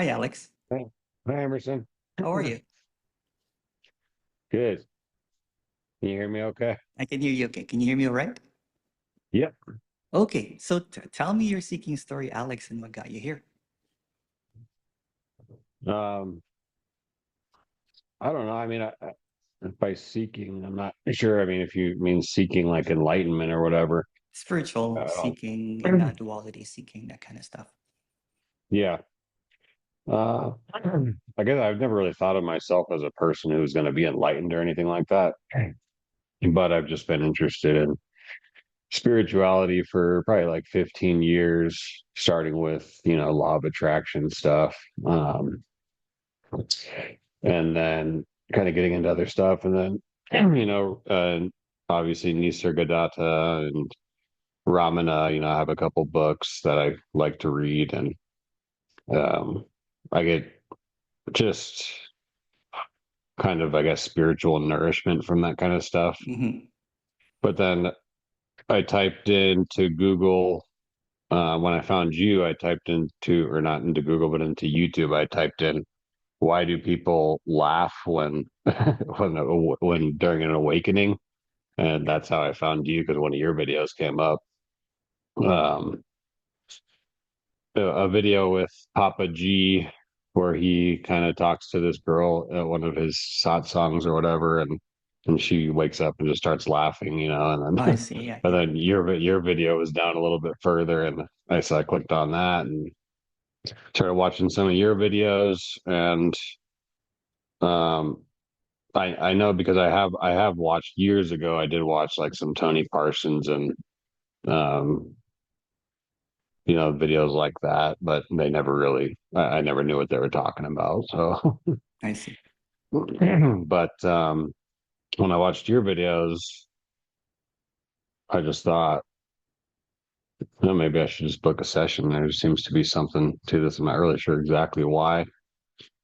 Hi, Alex. Hey, hi, Emerson. How are you? Good. Can you hear me okay? I can hear you okay. Can you hear me all right? Yep. Okay, so tell me your seeking story, Alex, and what got you here. Um, I don't know. By seeking, I'm not sure. I mean, if you mean seeking like enlightenment or whatever, Spiritual I seeking and don't. non-duality seeking, that kind of stuff. Yeah. I guess I've never really thought of myself as a person who's going to be enlightened or anything like that. But I've just been interested in spirituality for probably like 15 years, starting with, law of attraction stuff. And then kind of getting into other stuff. And then, obviously Nisargadatta and Ramana, I have a couple books that I like to read. And um, I get just kind of, I guess, spiritual nourishment from that kind of stuff. Hmm. But then I typed into Google. When I found you, I typed into, or not into Google, but into YouTube, I typed in, why do people laugh when when during an awakening? And that's how I found you because one of your videos came up. Um, a video with Papa G where he kind of talks to this girl at one of his songs or whatever, and she wakes up and just starts laughing, and I then see. Yeah, and yeah. then your video was down a little bit further, and I clicked on that and started watching some of your videos, and um I know because I have watched years ago. I did watch like some Tony Parsons and um videos like that, but they never really. I never knew what they were talking about. So, I see. but when I watched your videos, I just thought, maybe I should just book a session. There seems to be something to this. I'm not really sure exactly why.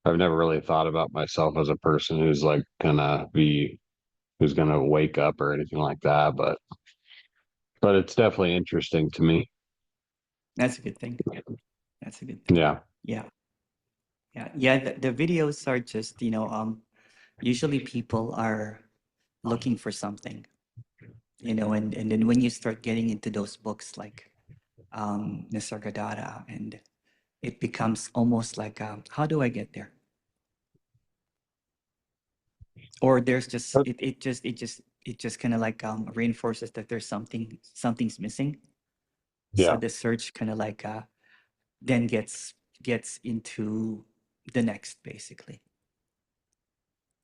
I've never really thought about myself as a person who's gonna wake up or anything like that, but it's definitely interesting to me. That's a good thing. That's a good thing. Yeah. Yeah, yeah, yeah. The videos are just, usually people are looking for something, and then when you start getting into those books like Nisargadatta, and it becomes almost like, how do I get there? Or there's just it just kind of like reinforces that there's something's missing. So Yeah. the search kind of like then gets into the next, basically.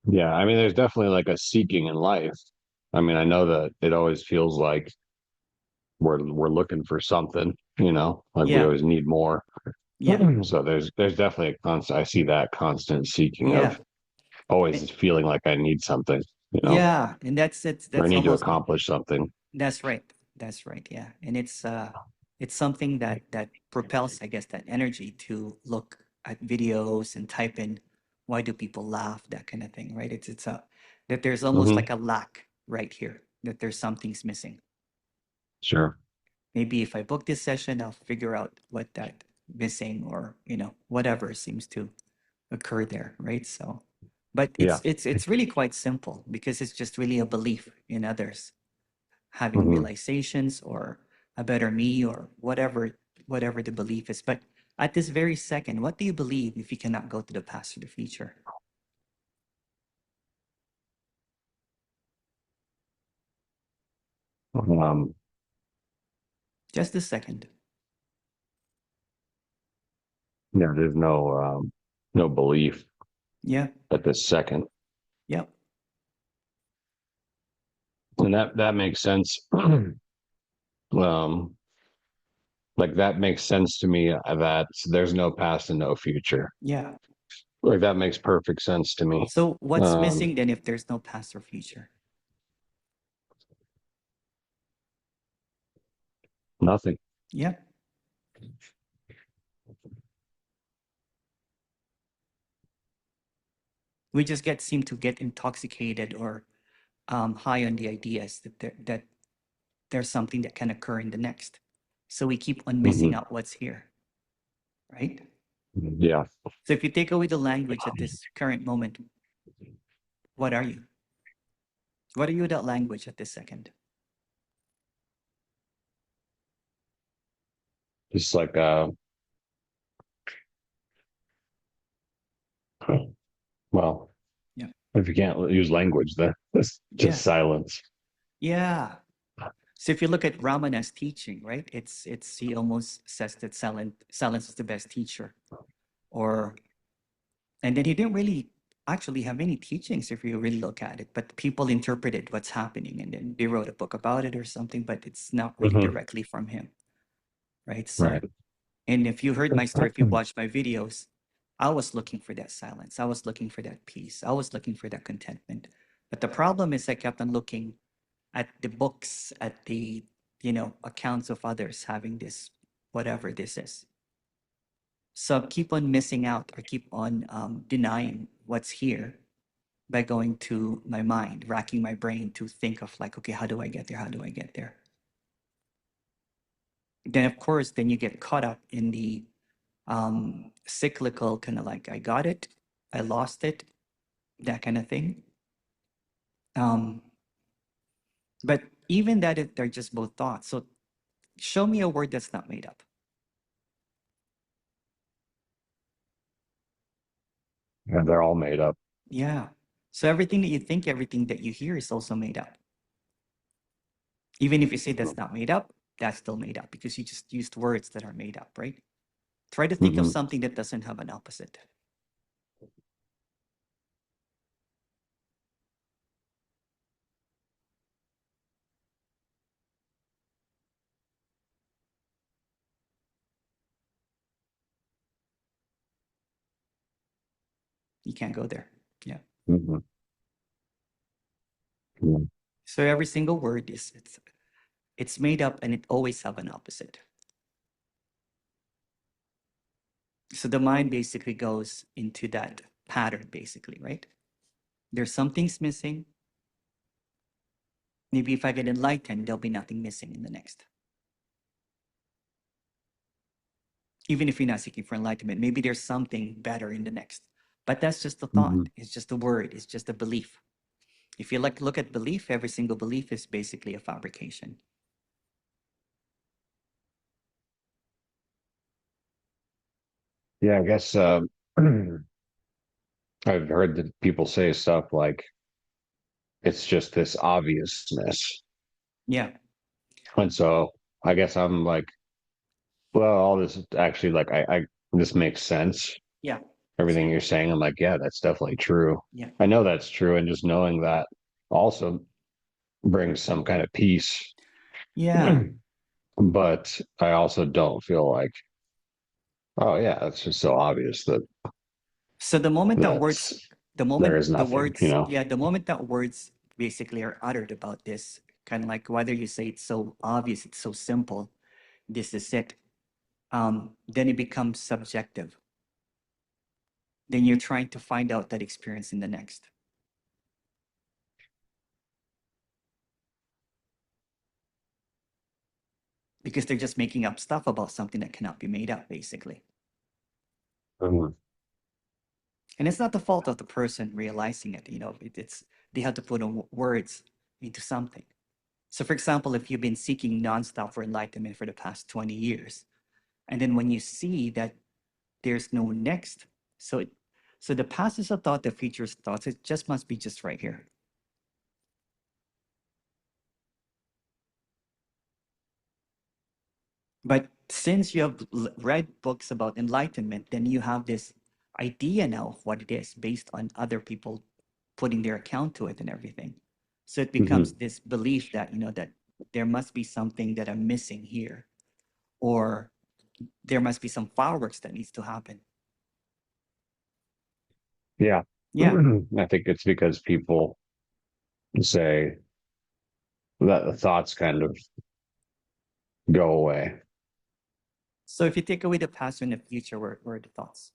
Yeah, I mean, there's definitely like a seeking in life. I mean, I know that it always feels like we're looking for something, like we Yeah, always need more. yeah, So there's definitely a constant. I see that constant seeking yeah. of always And, feeling like I need something, yeah, and or I that's need to almost like, accomplish something. that's right. That's right. Yeah. And it's something that propels, I guess, that energy to look at videos and type in why do people laugh, that kind of thing, right? It's a that there's almost like Hmm. a lack right here, that there's something's missing. Sure. Maybe if I book this session, I'll figure out what that missing, or whatever seems to occur there, right? So, but it's Yeah. it's it's really quite simple, because it's just really a belief in others having Hmm. realizations, or a better me, or whatever the belief is. But at this very second, what do you believe if you cannot go to the past or the future? Um, Just a second. yeah, there's no belief Yeah. at this second, Yep. and that makes sense. um, like that makes sense to me that there's no past and no future. Yeah. Like that makes perfect sense to me. So what's Um, missing then if there's no past or future? Nothing. Yeah. We just seem to get intoxicated, or high on the ideas that there's something that can occur in the next. So we keep on missing Hmm. out what's here, right? Yeah. So if you take away the language at this current moment, what are you? What are you without language at this second? Just like well, Yeah. if you can't use language, then it's Yeah. just silence. Yeah. So if you look at Ramana's teaching, right? It's he almost says that silence is the best teacher. Or and then he didn't really actually have any teachings if you really look at it, but people interpreted what's happening and then they wrote a book about it or something, but it's not really Hmm. directly from him, right? So Right. and if you heard my story, if you watched my videos, I was looking for that silence. I was looking for that peace. I was looking for that contentment. But the problem is I kept on looking at the books, at the, accounts of others having this, whatever this is. So I keep on missing out or keep on denying what's here by going to my mind, racking my brain to think of like, okay, how do I get there? How do I get there? Then of course, then you get caught up in the cyclical kind of like I got it, I lost it, that kind of thing. Um, but even that, they're just both thoughts. So show me a word that's not made up. And they're all made up. Yeah. So everything that you think, everything that you hear is also made up. Even if you say that's not made up, that's still made up because you just used words that are made up, right? Try to think of Hmm. something that doesn't have an opposite. You can't go there. Yeah. Hmm. Hmm. So every single word is it's made up and it always have an opposite. So the mind basically goes into that pattern, basically, right? There's some things missing. Maybe if I get enlightened, there'll be nothing missing in the next. Even if you're not seeking for enlightenment, maybe there's something better in the next. But that's just a Hmm. thought. It's just a word. It's just a belief. If you look at belief, every single belief is basically a fabrication. Yeah, I guess I've heard that people say stuff like it's just this obviousness. Yeah, And so I guess I'm like, well, all this actually like I this makes sense. yeah, Everything you're saying, I'm like, yeah, that's definitely true. yeah, I know that's true, and just knowing that also brings some kind of peace. yeah. But I also don't feel like, oh yeah, it's just so obvious that So the moment that words, that's there is the nothing, you words, know. yeah, the moment that words basically are uttered about this, kind of like whether you say it's so obvious, it's so simple, this is it, then it becomes subjective. Then you're trying to find out that experience in the next because they're just making up stuff about something that cannot be made up, basically. Mhm. And it's not the fault of the person realizing it. It's they have to put on words into something. So, for example, if you've been seeking nonstop for enlightenment for the past 20 years, and then when you see that there's no next, so so the past is a thought, the future is thoughts. It just must be just right here. But since you have read books about enlightenment, then you have this idea now of what it is based on other people putting their account to it and everything. So it becomes Mhm. this belief that, that there must be something that I'm missing here, or there must be some fireworks that needs to happen. Yeah. Yeah. I think it's because people say that the thoughts kind of go away. So if you take away the past and the future, where are the thoughts?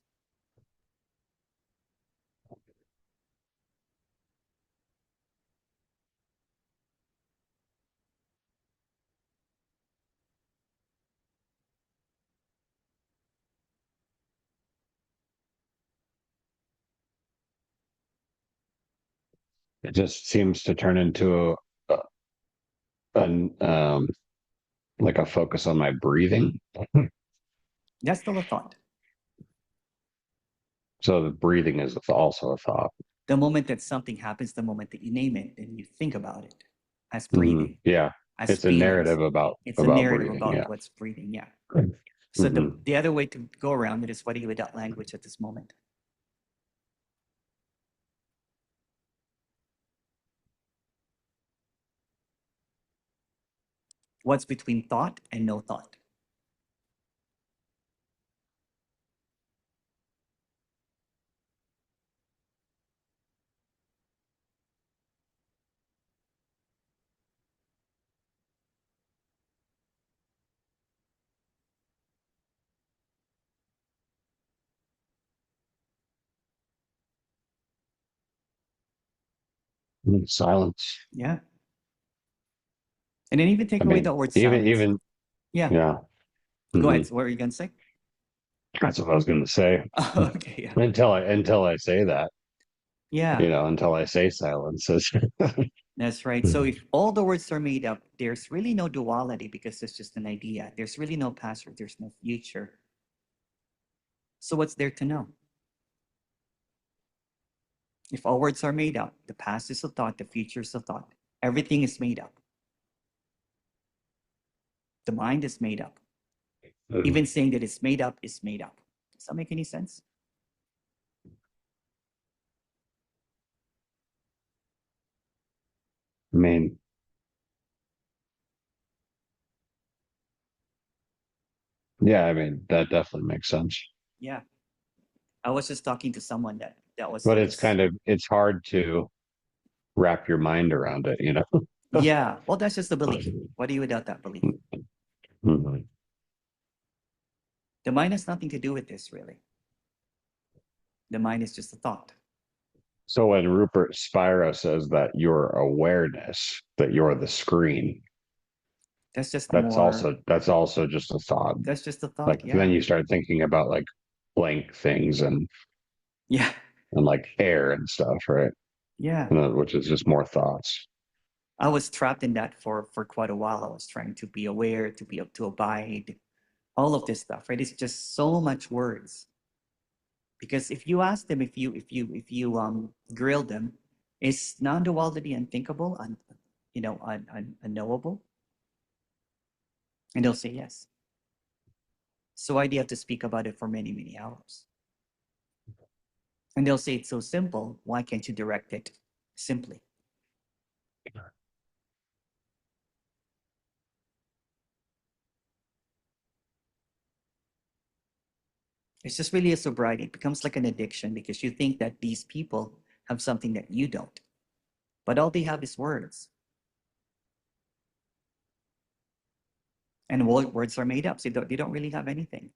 it just seems to turn into an like a focus on my breathing. That's still a thought. So the breathing is also a thought. The moment that something happens, the moment that you name it and you think about it as breathing, Yeah, as it's a feelings, narrative it's a about narrative breathing. about Yeah. what's breathing. Yeah. So the, Hmm. the other way to go around it is, what are you without language at this moment? What's between thought and no thought? Silence. Yeah. And then even I take away mean, the word even silence. even Yeah. yeah. Go Hmm. ahead. What are you going to say? That's what I was going to say. Okay. Yeah. Until I say that, Yeah. until I say silence. That's right. So if all the words are made up, there's really no duality, because it's just an idea. There's really no past, or there's no future. So what's there to know? If all words are made up, the past is a thought, the future is a thought. Everything is made up. The mind is made up. Even saying that it's made up is made up. Does that make any sense? I mean, yeah, I mean that definitely makes sense. Yeah. I was just talking to someone that was But in it's this. kind of it's hard to wrap your mind around it, you know. Yeah. Well, that's just a belief. What do you without that belief? Mhm. The mind has nothing to do with this, really. The mind is just a thought. So when Rupert Spira says that your awareness, that you're the screen, That's just more, that's also just a thought. that's just a Like thought. then Yeah. you start thinking about like blank things Yeah. and like air and stuff, right? Yeah. Which is just more thoughts. I was trapped in that for quite a while. I was trying to be aware, to be to abide, all of this stuff, right? It's just so much words. Because if you ask them, if you grill them, is non-duality unthinkable, unknowable? And they'll say yes. So why do you have to speak about it for many, many hours? And they'll say it's so simple. Why can't you direct it simply? It's just really a sobriety. It becomes like an addiction, because you think that these people have something that you don't, but all they have is words. And words are made up, so they don't really have anything.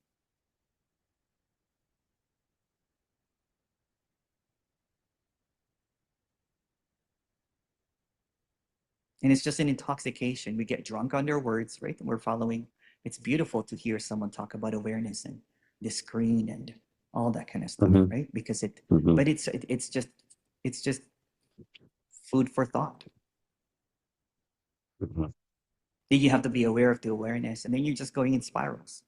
And it's just an intoxication. We get drunk on their words, right? And we're following. It's beautiful to hear someone talk about awareness and the screen and all that kind of stuff, Hmm. right? Because Hmm. but it's just food for thought. Hmm. Then you have to be aware of the awareness, and then you're just going in spirals.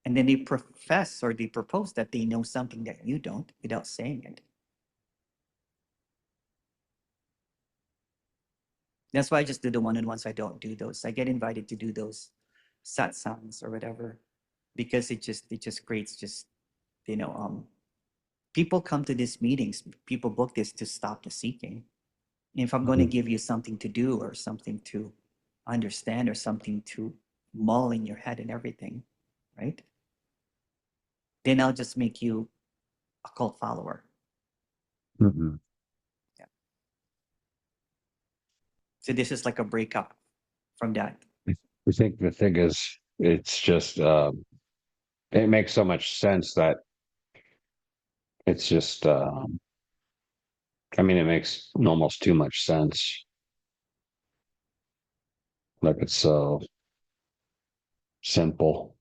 And then they profess, or they propose that they know something that you don't without saying it. That's why I just do the one-on-ones. I don't do those. I get invited to do those satsangs or whatever, because it just creates just, people come to these meetings, people book this to stop the seeking. If I'm going to Hmm. give you something to do, or something to understand, or something to mull in your head and everything, right? Then I'll just make you a cult follower. Hmm. Yeah. So this is like a breakup from that. I think the thing is, it's just it makes so much sense that it's just. I mean, it makes almost too much sense. Like it's so simple.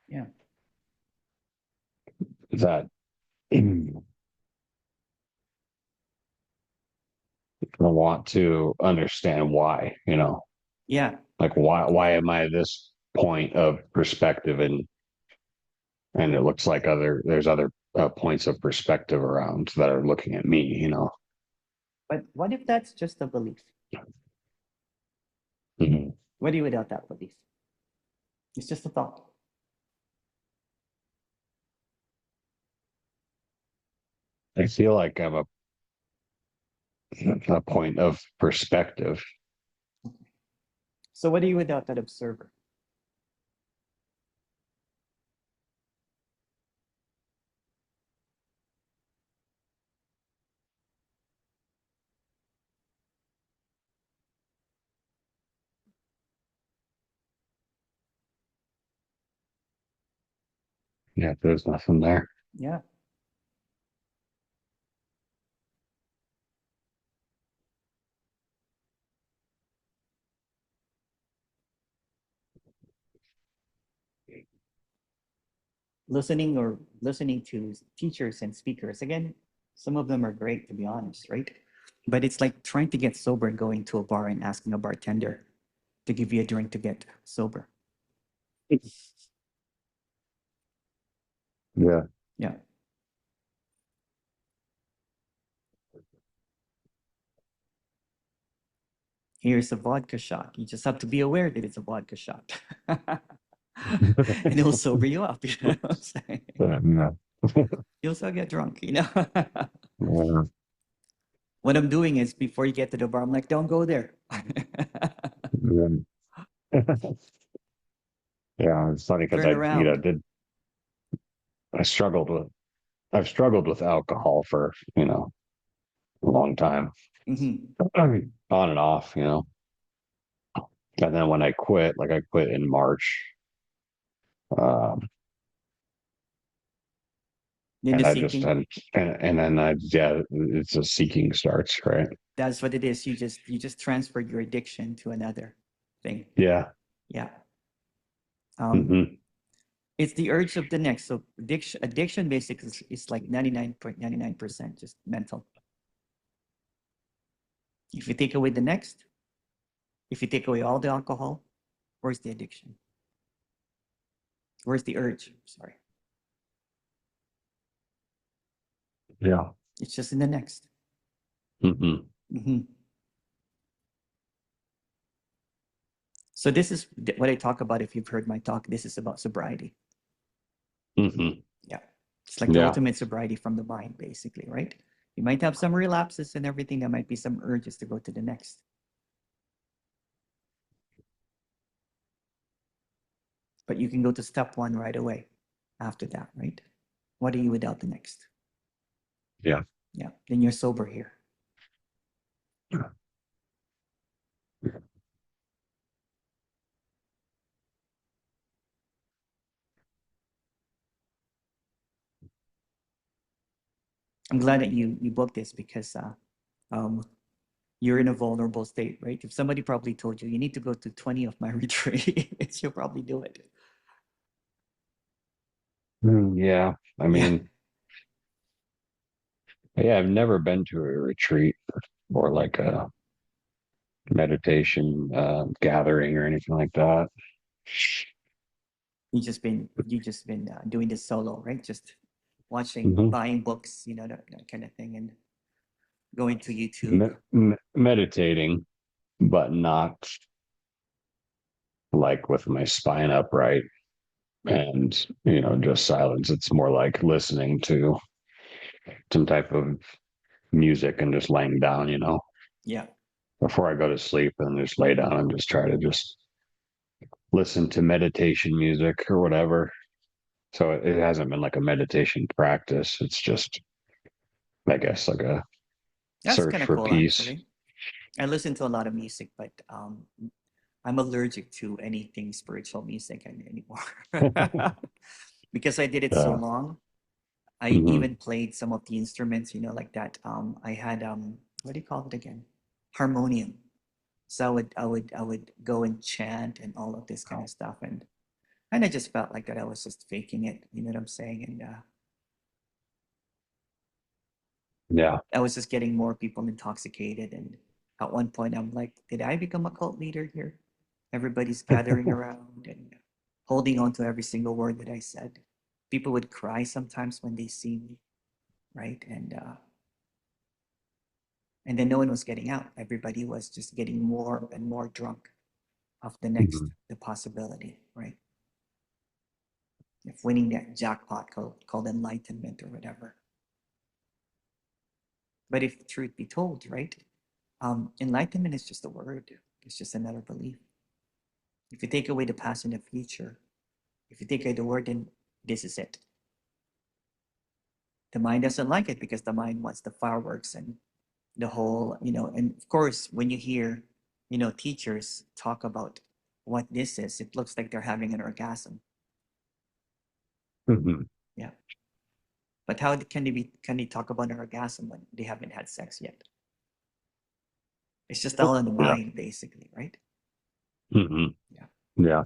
Yeah. That. I want to understand why, Yeah. like why am I this point of perspective, and it looks like there's other points of perspective around that are looking at me. But what if that's just a belief? Mhm. What do you without that belief? It's just a thought. I feel like I'm a point of perspective. So what do you without that observer? Yeah, there's nothing there. Yeah. Listening to teachers and speakers. Again, some of them are great to be honest, right? But it's like trying to get sober and going to a bar and asking a bartender to give you a drink to get sober. Yeah. Yeah. Here's a vodka shot. You just have to be aware that it's a vodka shot. And it'll sober you up, you know what I'm saying? Yeah. You'll still get drunk, you know? Yeah. What I'm doing is before you get to the bar, I'm like, don't go there. Yeah, it's funny because Turn I, around. did I struggled with I've struggled with alcohol for, a long time. Hmm. I mean, on and off. And then when I quit, like I quit in March, um, Then the and I just seeking, had, and then yeah, it's a seeking starts, right? that's what it is. You just transferred your addiction to another thing. Yeah. Yeah. Um, Hmm. it's the urge of the next. So addiction basically is like 99.99% just mental. If you take away the next, if you take away all the alcohol, where's the addiction? Where's the urge? Sorry. Yeah. It's just in the next. Hmm. Hmm. So this is what I talk about. If you've heard my talk, this is about sobriety. Hmm. Yeah. It's like the Yeah. ultimate sobriety from the mind, basically, right? You might have some relapses and everything. There might be some urges to go to the next, but you can go to step one right away after that, right? What are you without the next? Yeah. Yeah. Then you're sober here. I'm glad that you booked this because um, you're in a vulnerable state, right? If somebody probably told you you need to go to 20 of my retreats, you'll probably do it. Yeah. I Yeah. mean, yeah, I've never been to a retreat or like a meditation gathering or anything like that. You just been doing this solo, right? Just watching, Hmm. buying books, that kind of thing, and going to YouTube. Meditating, but not like with my spine upright and, just silence. It's more like listening to some type of music and just laying down, Yeah, before I go to sleep and just lay down and just try to just listen to meditation music or whatever. So it hasn't been like a meditation practice. It's just, I guess, like a that's search kind of for cool, peace. actually. I listen to a lot of music, but I'm allergic to anything spiritual music anymore because I did it so uh, long. I mhm. even played some of the instruments, like that. I had what do you call it again? Harmonium. So I would go and chant and all of this kind of stuff, and I just felt like that I was just faking it. You know what I'm saying? And Yeah. I was just getting more people intoxicated. And at one point, I'm like, did I become a cult leader here? Everybody's gathering around and holding on to every single word that I said. People would cry sometimes when they see me, right? And then no one was getting out. Everybody was just getting more and more drunk of Mhm. the possibility, right? Of winning that jackpot called enlightenment or whatever. But if truth be told, right? Enlightenment is just a word. It's just another belief. If you take away the past and the future, if you take away the word, then this is it. The mind doesn't like it because the mind wants the fireworks and the whole, and of course, when you hear, teachers talk about what this is, it looks like they're having an orgasm. Mhm. Yeah. But how can they talk about an orgasm when they haven't had sex yet? It's just all in the Yeah. mind, basically, right? Mhm. Yeah. Yeah.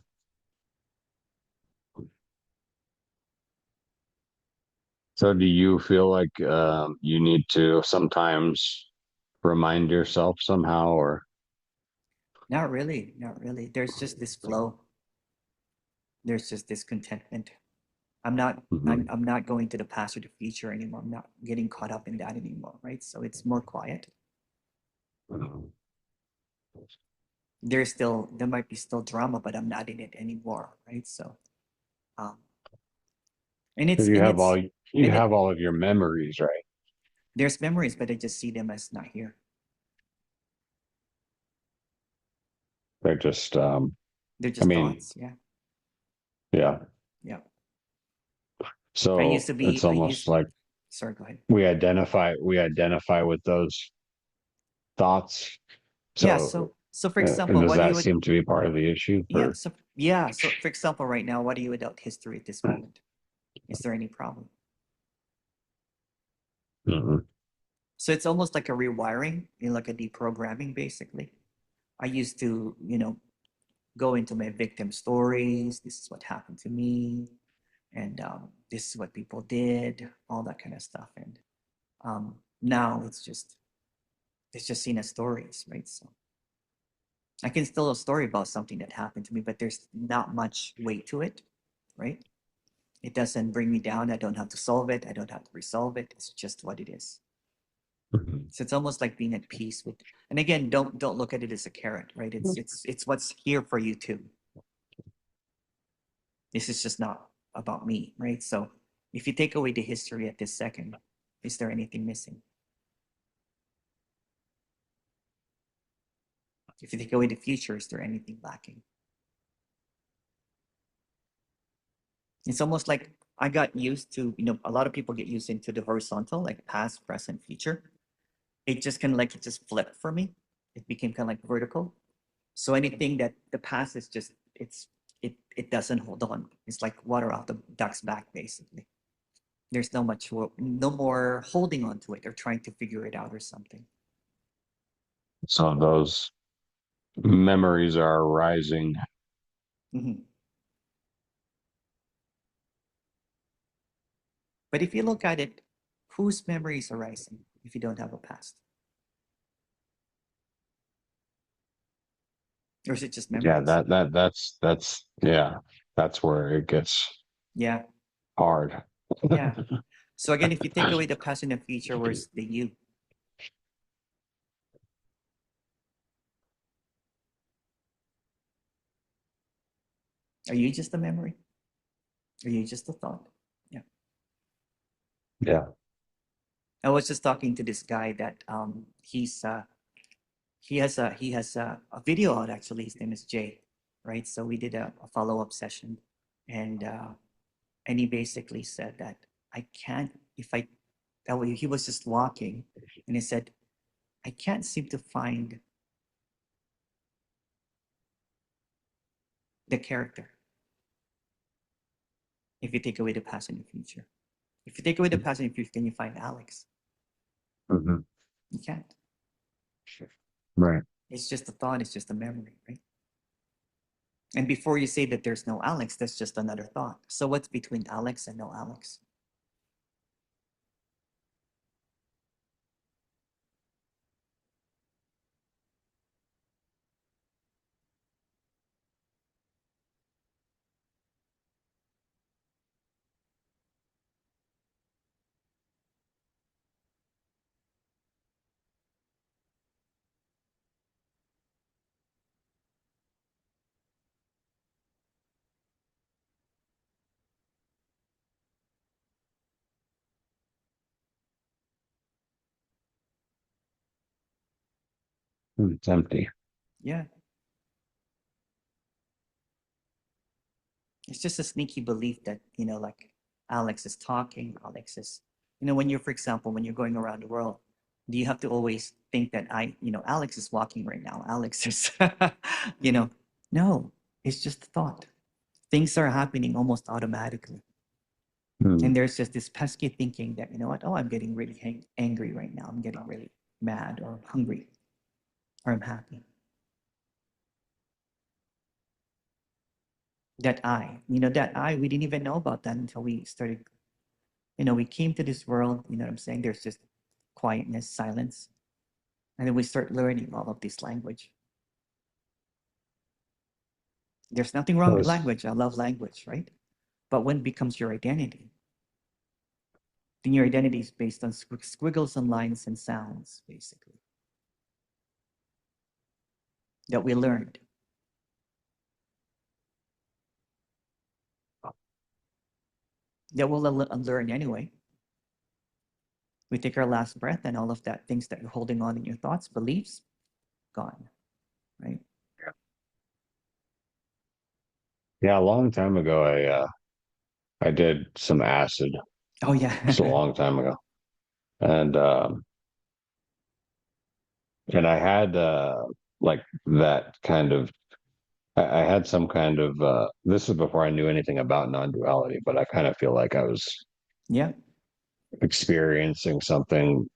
So do you feel like you need to sometimes remind yourself somehow or Not really, not really. There's just this flow. There's just this contentment. I'm not I'm, Mhm. I'm not going to the past or the future anymore. I'm not getting caught up in that anymore, right? So it's more quiet. There might be still drama, but I'm not in it anymore, right? So um and it's Because you and have it's you and have it all of your memories, right? there's memories, but I just see them as not here. They're just They're I just mean, thoughts. Yeah. yeah. Yeah. I used So to it's be I almost used like sorry, go ahead. we identify with those thoughts. Yeah, So so for example, does what do that you would seem to be part of the issue yeah, for so for example, right now, what do you without history at this moment? Is there any problem? Mhm. So it's almost like a rewiring, like a deprogramming, basically. I used to, go into my victim stories. This is what happened to me, and this is what people did, all that kind of stuff. And now it's just seen as stories, right? So I can tell a story about something that happened to me, but there's not much weight to it, right? It doesn't bring me down. I don't have to solve it. I don't have to resolve it. It's just what it is. Mhm. So it's almost like being at peace with. And again, don't look at it as a carrot, right? It's what's here for you too. This is just not about me, right? So if you take away the history at this second, is there anything missing? If you take away the future, is there anything lacking? It's almost like I got used to, a lot of people get used into the horizontal, like past, present, future. It just kind of like it just flipped for me. It became kind of like vertical. So anything that the past is just it doesn't hold on. It's like water off the duck's back, basically. There's no more holding on to it or trying to figure it out or something. So those memories are arising. Mhm. But if you look at it, whose memories are arising if you don't have a past? Or is it just Yeah, memories? that's yeah, that's where it gets Yeah, hard. yeah. So again, if you take away the past and the future, where's the you? Are you just a memory? Are you just a thought? Yeah. Yeah. I was just talking to this guy that he has a video out actually. His name is Jay, right? So we did a follow up session, and he basically said that I can't if I that way he was just walking, and he said I can't seem to find the character if you take away the past and the future. If you take away the past and the future, can you find Alex? Mhm. You can't. Right. It's just a thought. It's just a memory, right? And before you say that there's no Alex, that's just another thought. So what's between Alex and no Alex? It's empty. Yeah. It's just a sneaky belief that, like Alex is talking, Alex is, when you're, for example, when you're going around the world, do you have to always think that Alex is walking right now? Alex is, you know, no, it's just a thought. Things are happening almost automatically. Hmm. And there's just this pesky thinking that, you know what? Oh, I'm getting really angry right now. I'm getting really mad or hungry or I'm happy. We didn't even know about that until we started, we came to this world, what I'm saying? There's just quietness, silence. And then we start learning all of this language. There's nothing That wrong with was language. I love language, right? But when it becomes your identity, then your identity is based on squiggles and lines and sounds, basically, that we learned. That we'll unlearn anyway. We take our last breath and all of that things that you're holding on in your thoughts, beliefs, gone, right? yeah. A long time ago, I did some acid. Oh, It's a yeah. long time ago, and I had like that kind of. I had some kind of. This is before I knew anything about non-duality, but I kind of feel like I was Yeah. experiencing something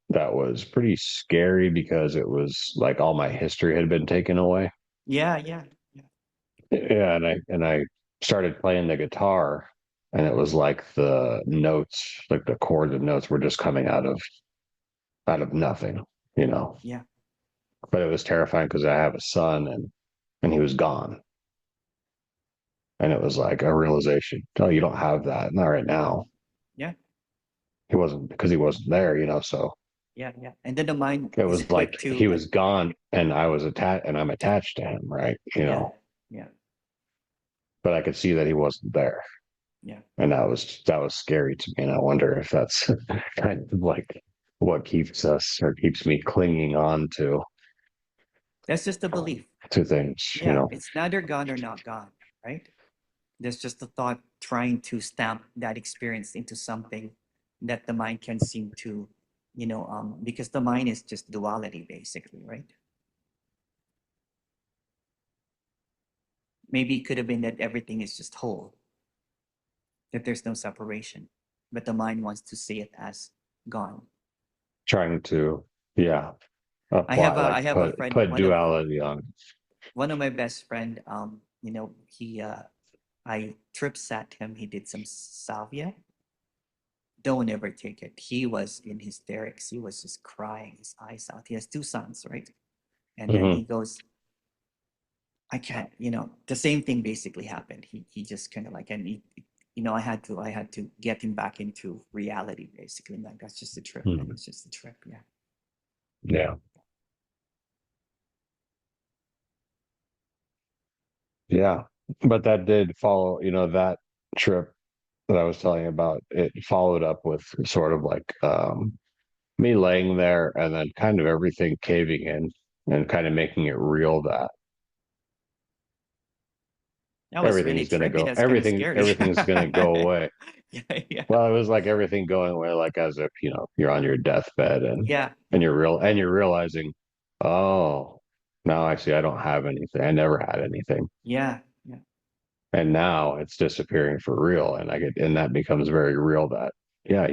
that was pretty scary because it was like all my history had been taken away. Yeah. Yeah. Yeah. Yeah, and I started playing the guitar, and it was like the notes, like the chords and notes were just coming out of nothing, you know. Yeah. But it was terrifying because I have a son, and he was gone, and it was like a realization. Oh, you don't have that, not right now. Yeah. He wasn't because he wasn't there, you know. So Yeah. Yeah. And then the mind it is was quick like to he like, was gone, and I was attached, and I'm attached to him, right? You yeah. know, Yeah. but I could see that he wasn't there, Yeah. and that was scary to me. And I wonder if that's kind of like what keeps us or keeps me clinging on That's just a belief. things, you Yeah. know. It's neither gone or not gone, right? There's just a thought trying to stamp that experience into something that the mind can seem to, because the mind is just duality, basically, right? Maybe it could have been that everything is just whole, that there's no separation, but the mind wants to see it as gone. Trying to, yeah, I have apply a like I have a friend, put duality on. one of my best friend. He I trip sat him. He did some salvia. Don't ever take it. He was in hysterics. He was just crying his eyes out. He has two sons, right? And then he Hmm. goes, I can't, the same thing basically happened. He just kind of like, and I had to get him back into reality basically. And that's just a trip, man. Hmm. It's just a trip. Yeah. Yeah, yeah, but that did follow, you know, that trip that I was telling you about. It followed up with sort of like me laying there and then kind of everything caving in and kind of making it real that That was really trippy. That's kind of scary. everything's gonna go away. Yeah, yeah, Well, it was like everything going away, like as if, you know, you're on your deathbed yeah, and yeah, you're realizing, oh, now actually I don't have anything. I never had anything. yeah, yeah. And now it's disappearing for real. And that becomes very real that, yeah,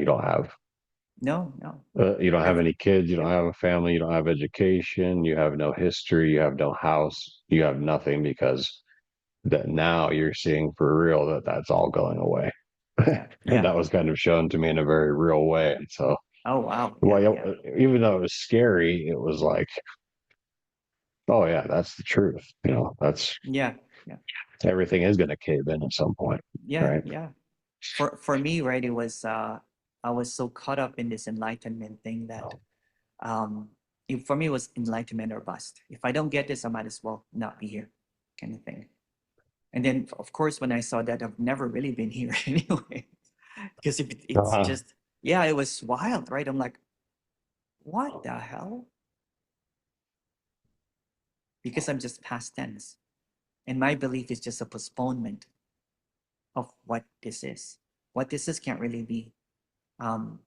No, no. you don't have Every, any kids, you don't yep, have a family, you don't have education, you have no history, you have no house, you have nothing because that now you're seeing for real that that's all going away. yeah, And yeah. that was kind of shown to me in a very real way. And so, Oh, wow. Yeah, well, yeah, even though it was scary, it was like, oh yeah, that's the truth. You know, that's yeah, yeah, everything is going to cave in at some point, yeah, right? yeah. For me, right, it was I was so caught up in this enlightenment thing that for me it was enlightenment or bust. If I don't get this, I might as well not be here, kind of thing. And then of course when I saw that I've never really been here anyway, because if it's Uh-huh. just yeah, it was wild, right? I'm like, what the hell? because I'm just past tense. And my belief is just a postponement of what this is. What this is can't really be um,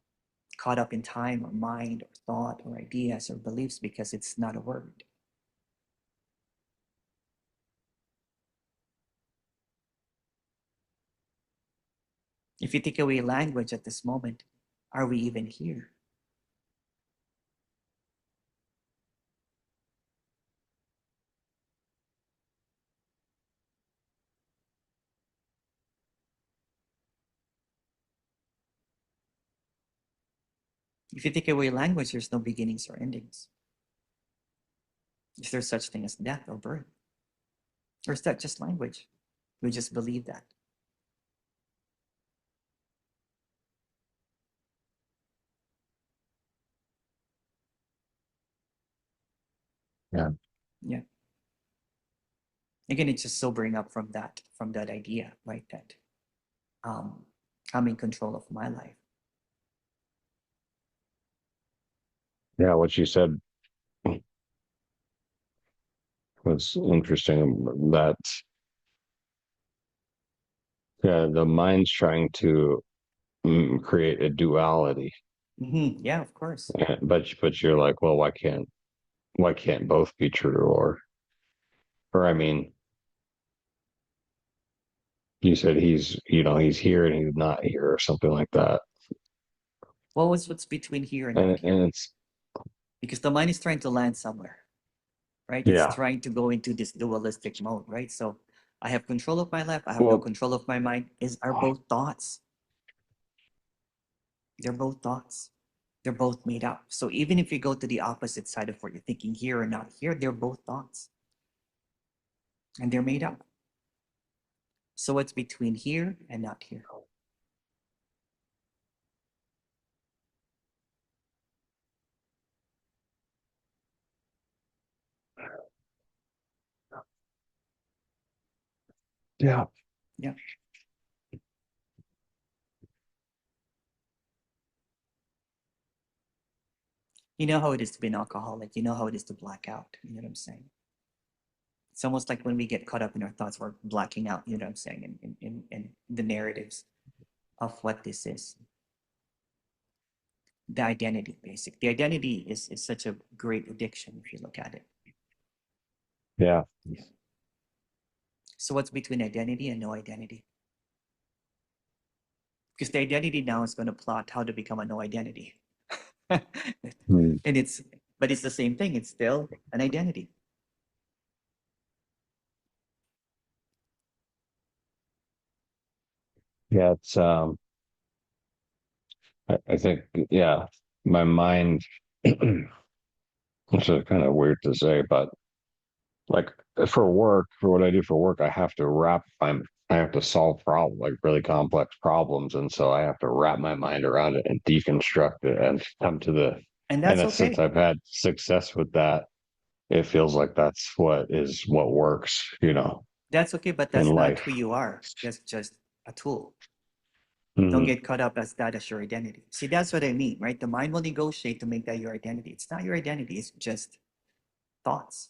caught up in time or mind or thought or ideas or beliefs because it's not a word. If you take away language at this moment, are we even here? If you take away language, there's no beginnings or endings. Is there such thing as death or birth? Or is that just language? We just believe that. Yeah. Yeah. Again, it's just sobering up from that idea, right? That um, I'm in control of my life. Yeah, what you said was interesting. That yeah, the mind's trying to create a duality, Yeah, of course. but you're like, well, why can't both be true? Or I mean, you said he's here and he's not here or something like that, What was what's between here and not and here? it's Because the mind is trying to land somewhere, right? It's yeah. trying to go into this dualistic mode, right? So I have control of my life. I have no Well, control of my mind. Is are both thoughts? They're both thoughts. They're both made up. So even if you go to the opposite side of what you're thinking here or not here, they're both thoughts, and they're made up. So what's between here and not here? yeah. Yeah. You know how it is to be an alcoholic. You know how it is to black out. You know what I'm saying? It's almost like when we get caught up in our thoughts, we're blacking out. You know what I'm saying? In the narratives of what this is, the identity, basic. The identity is such a great addiction if you look at it. Yeah. Yeah. So what's between identity and no identity? Because the identity now is going to plot how to become a no identity. and Hmm. it's but it's the same thing. It's still an identity. Yeah, it's I think yeah, my mind, which is kind of weird to say, but like for work, for what I do for work, I have to solve problems, like really complex problems, and so I have to wrap my mind around it and deconstruct it and come to And and that's since okay. I've had success with that, it feels like that's what works, That's okay, but in that's not life. who you are. That's just a tool. Don't Hmm. get caught up as that as your identity. See, that's what I mean, right? The mind will negotiate to make that your identity. It's not your identity, it's just thoughts.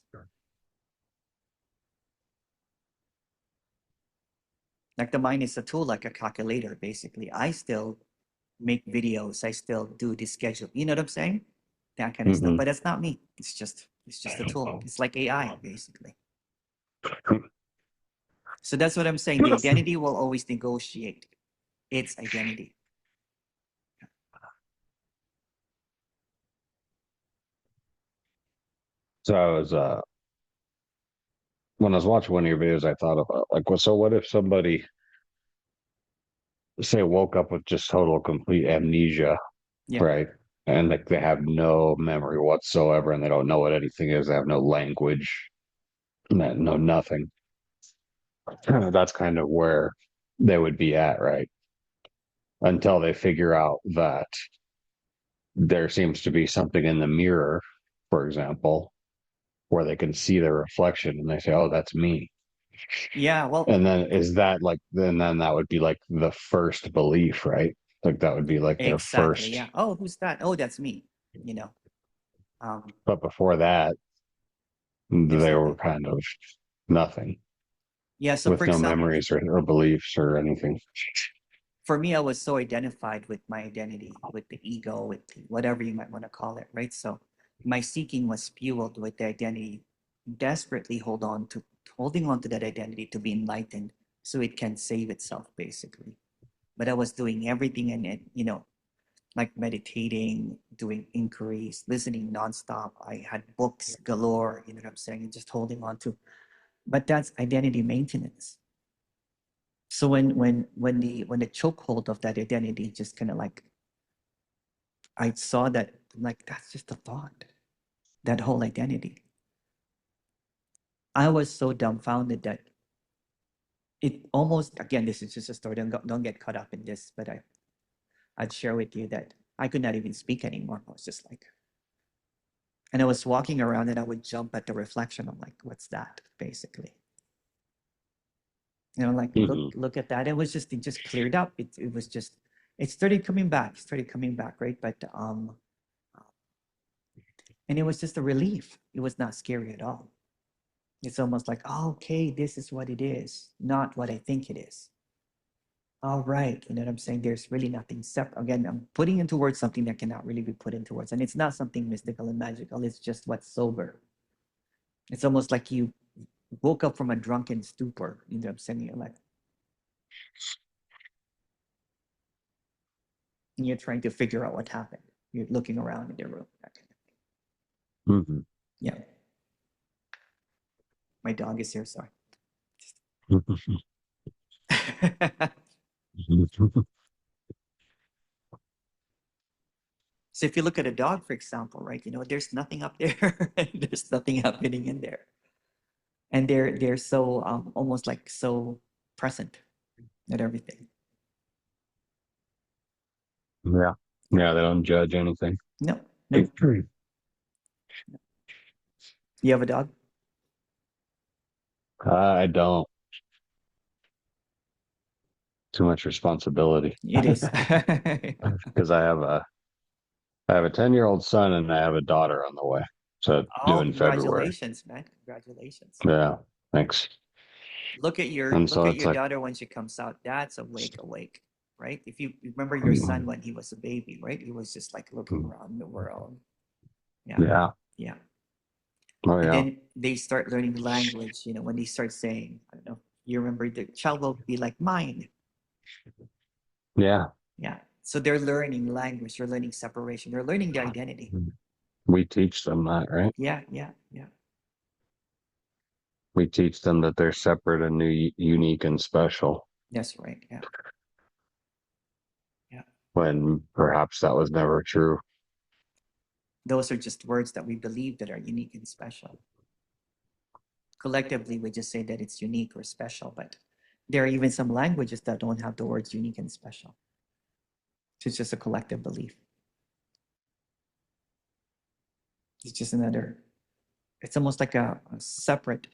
Like the mind is a tool, like a calculator, basically. I still make videos, I still do the schedule. You know what I'm saying? That kind of stuff. Hmm. But that's not me. It's just a tool. It's like AI, basically. So that's what I'm saying. The identity will always negotiate its identity. So I was when I was watching one of your videos, I thought about like, well, so what if somebody say woke up with just total complete amnesia, Yeah. right? And like they have no memory whatsoever, and they don't know what anything is. They have no language, no nothing. That's kind of where they would be at, right? Until they figure out that there seems to be something in the mirror, for example, where they can see their reflection, and they say, "Oh, that's me." Yeah. Well, And then is that like then that would be like the first belief, right? Like that would be like their exactly. first. Yeah. Oh, who's that? Oh, that's me. You know. Um, But before that, They were Absolutely. kind of nothing Yeah. So, for with no example, memories or beliefs or anything. for me, I was so identified with my identity, with the ego, with the, whatever you might want to call it, right? So, my seeking was fueled with the identity, desperately holding on to that identity to be enlightened, so it can save itself, basically. But I was doing everything in it, like meditating, doing inquiries, listening nonstop. I had books galore, you know what I'm saying, and just holding on to. But that's identity maintenance. So when the chokehold of that identity just kind of like I saw that, I'm like, that's just a thought. That whole identity. I was so dumbfounded that it almost, again, this is just a story. Don't get caught up in this, but I'd share with you that I could not even speak anymore. I was just like, and I was walking around and I would jump at the reflection. I'm like, what's that? Basically. Like Hmm. look at that. It just cleared up. It was just it started coming back. Started coming back, right? But and it was just a relief. It was not scary at all. It's almost like, oh, okay, this is what it is, not what I think it is. All right, you know what I'm saying? There's really nothing separate. Again, I'm putting into words something that cannot really be put into words, and it's not something mystical and magical. It's just what's sober. It's almost like you woke up from a drunken stupor. You know what I'm saying? You're like, you're trying to figure out what happened. You're looking around in the room. Hmm. Yeah, my dog is here. Sorry. So if you look at a dog, for example, right, there's nothing up there. There's nothing happening in there, and they're so almost like so present at everything. Yeah. Yeah. Yeah, they don't judge anything. No, no. You have a dog? I don't. Too much responsibility. It is. Because I have a 10-year-old son and I have a daughter on the way. So due Oh, in February. congratulations, man! Congratulations. Yeah. Thanks. And Look so at it's your like, daughter when she comes out. That's awake, right? If you remember your son when he was a baby, right? He was just like looking around the world. Yeah, yeah. yeah. Oh And yeah. then they start learning language. When they start saying, I don't know, you remember the child will be like mine. Yeah. Yeah. So they're learning language. They're learning separation. They're learning their identity. We teach them that, right? Yeah, yeah, yeah. We teach them that they're separate and unique and special That's right. Yeah, yeah. when perhaps that was never true. Those are just words that we believe that are unique and special. Collectively, we just say that it's unique or special, but there are even some languages that don't have the words unique and special. So it's just a collective belief. It's just another, it's almost like a separate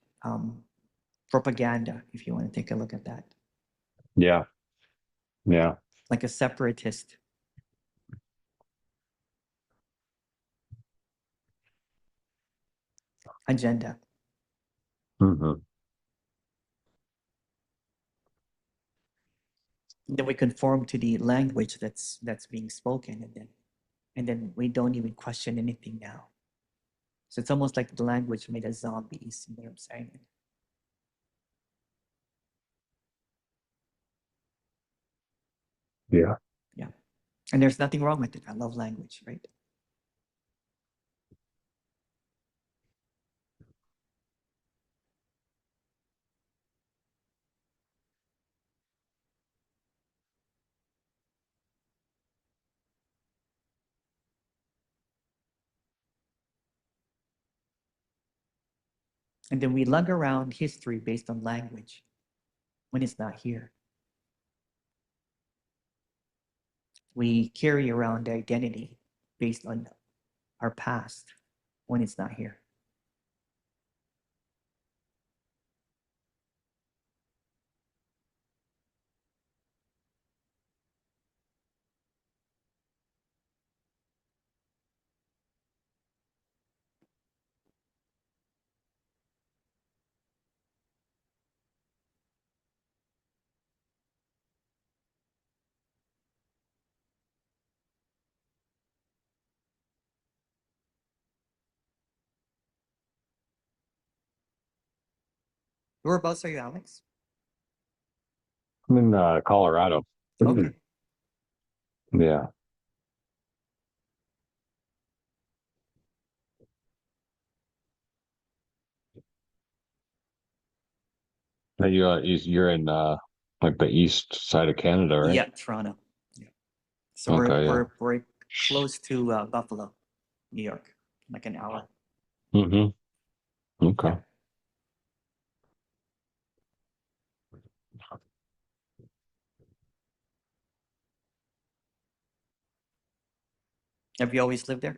propaganda, if you want to take a look at that, Yeah. Yeah. like a separatist agenda. Hmm. And then we conform to the language that's being spoken, and then we don't even question anything now. So it's almost like the language made us zombies. You know what I'm saying? Yeah. Yeah. And there's nothing wrong with it. I love language, right? And then we lug around history based on language when it's not here. We carry around identity based on our past when it's not here. Whereabouts are you, Alex? I'm in Colorado. Okay. Yeah. You're in like the east side of Canada, right? Yeah, Toronto. Yeah. So Okay, yeah. we're close to Buffalo, New York, like an hour. Mm-hmm. Yeah. Okay. Have you always lived there?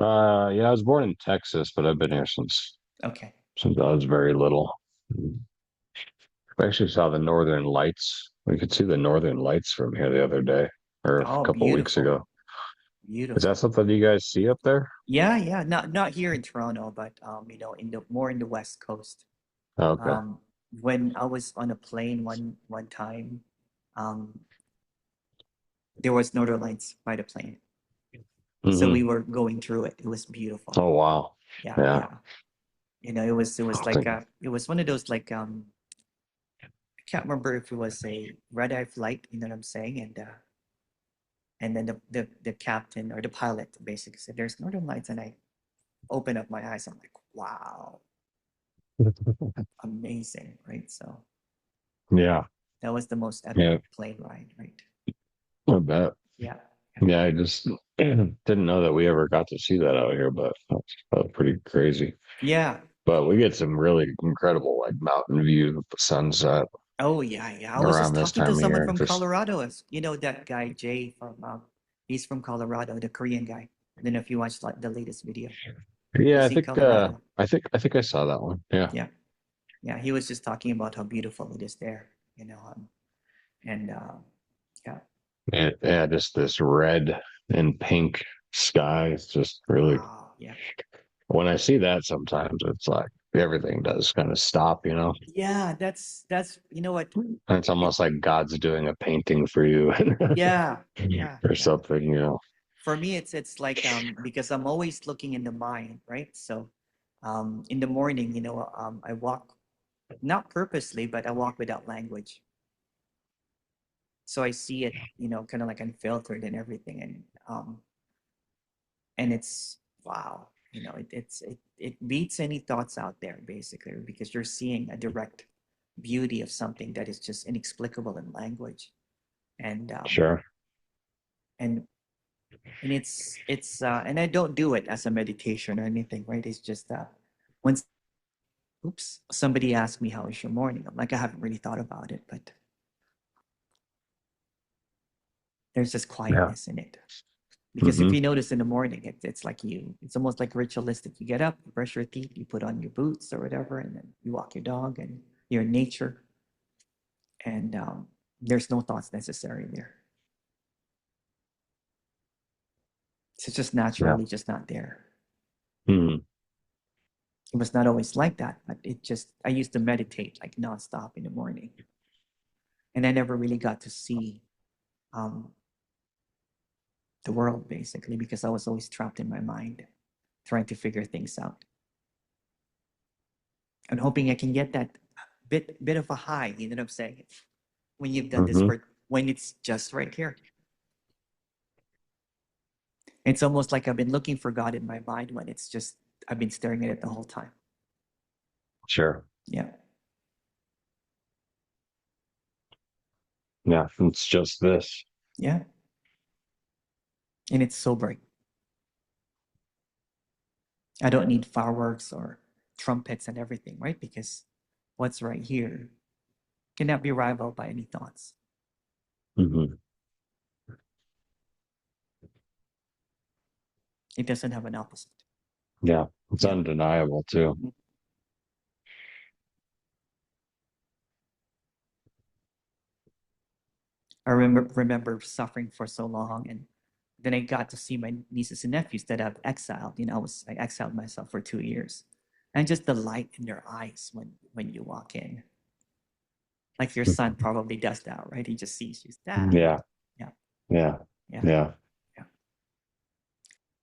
Yeah, I was born in Texas, but I've been here Okay. since I was very little. I actually saw the Northern Lights. We could see the Northern Lights from here the other day, or a Oh, couple weeks beautiful. ago. Is that Beautiful. something you guys see up there? Yeah, yeah. Not here in Toronto, but in the more in the West Coast. Okay. Um, when I was on a plane one time, um, there was Northern Lights by the plane. So we Mm-hmm. were going through it. It was beautiful. Oh wow. Yeah, Yeah. yeah. It was I like think. it was one of those like I can't remember if it was a red eye flight, you know what I'm saying? And then the captain or the pilot basically said, "There's Northern Lights," and I opened up my eyes. I'm like, "Wow, amazing!" Right? So Yeah. that was the most epic Yeah. plane ride, right? I bet. Yeah, yeah, Yeah. I just didn't know that we ever got to see that out here, but that's pretty crazy. yeah. But we get some really incredible like mountain view of the sunset Oh yeah, yeah. I was around just this talking to time of someone year. from Just Colorado. You know that guy Jay from he's from Colorado, the Korean guy. I don't know if you watched like the latest video. yeah, He's in Colorado. I think I saw that one. Yeah. Yeah, yeah. He was just talking about how beautiful it is there. And yeah, Yeah, just this red and pink sky. It's just really wow, yeah, when I see that sometimes it's like everything does kind of stop, you know? yeah. That's you know what And it's it. almost like God's doing a painting for you Yeah, yeah, or yeah. something, you know. For me, it's like because I'm always looking in the mind, right? So in the morning, I walk not purposely, but I walk without language. So I see it, kind of like unfiltered and everything, and it's wow, it beats any thoughts out there basically because you're seeing a direct beauty of something that is just inexplicable in language, and Sure. and and I don't do it as a meditation or anything, right? It's just when oops somebody asked me how was your morning, I'm like I haven't really thought about it, but there's this Yeah. quietness in it. Because if Hmm. you notice in the morning, it's like it's almost like ritualistic. You get up, you brush your teeth, you put on your boots or whatever, and then you walk your dog and you're in nature. And there's no thoughts necessary there. It's just Yeah. naturally just not there. Hmm. It was not always like that, but I used to meditate like nonstop in the morning. And I never really got to see um, the world basically because I was always trapped in my mind trying to figure things out. And hoping I can get that bit of a high, you know what I'm saying? When you've done this Hmm. for when it's just right here. It's almost like I've been looking for God in my mind when it's just I've been staring at it the whole time. Sure. Yeah. Yeah. It's just this. Yeah. And it's sobering. I don't need fireworks or trumpets and everything, right? Because what's right here cannot be rivaled by any thoughts. Hmm. It doesn't have an opposite. Yeah. It's Yeah. undeniable too. I remember suffering for so long, and then I got to see my nieces and nephews that I've exiled. I exiled myself for 2 years, and just the light in their eyes when you walk in, like your son probably does that, right? He just sees you, dad. Yeah. Yeah, Yeah. yeah, Yeah. yeah.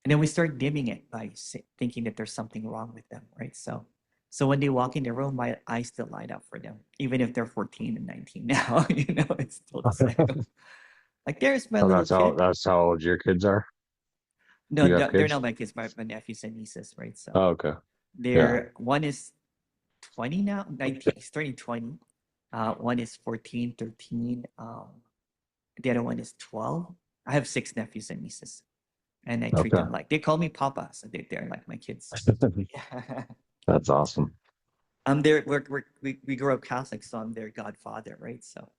And then we start dimming it by thinking that there's something wrong with them, right? So So when they walk in the room, my eyes still light up for them, even if they're 14 and 19 now. It's still the same. Like, there's my Oh, little kid. that's how old your kids are. No, You have no, they're kids? not my kids, my nephews and nieces, right? So Oh, okay. Yeah. they're one is 20 now, 19, he's turning 20. One is 14, 13. The other one is 12. I have six nephews and nieces, and I treat Okay. them like they call me Papa, so they're like my kids. Yeah. That's awesome. I'm their we grew up Catholic, so I'm their godfather, right? So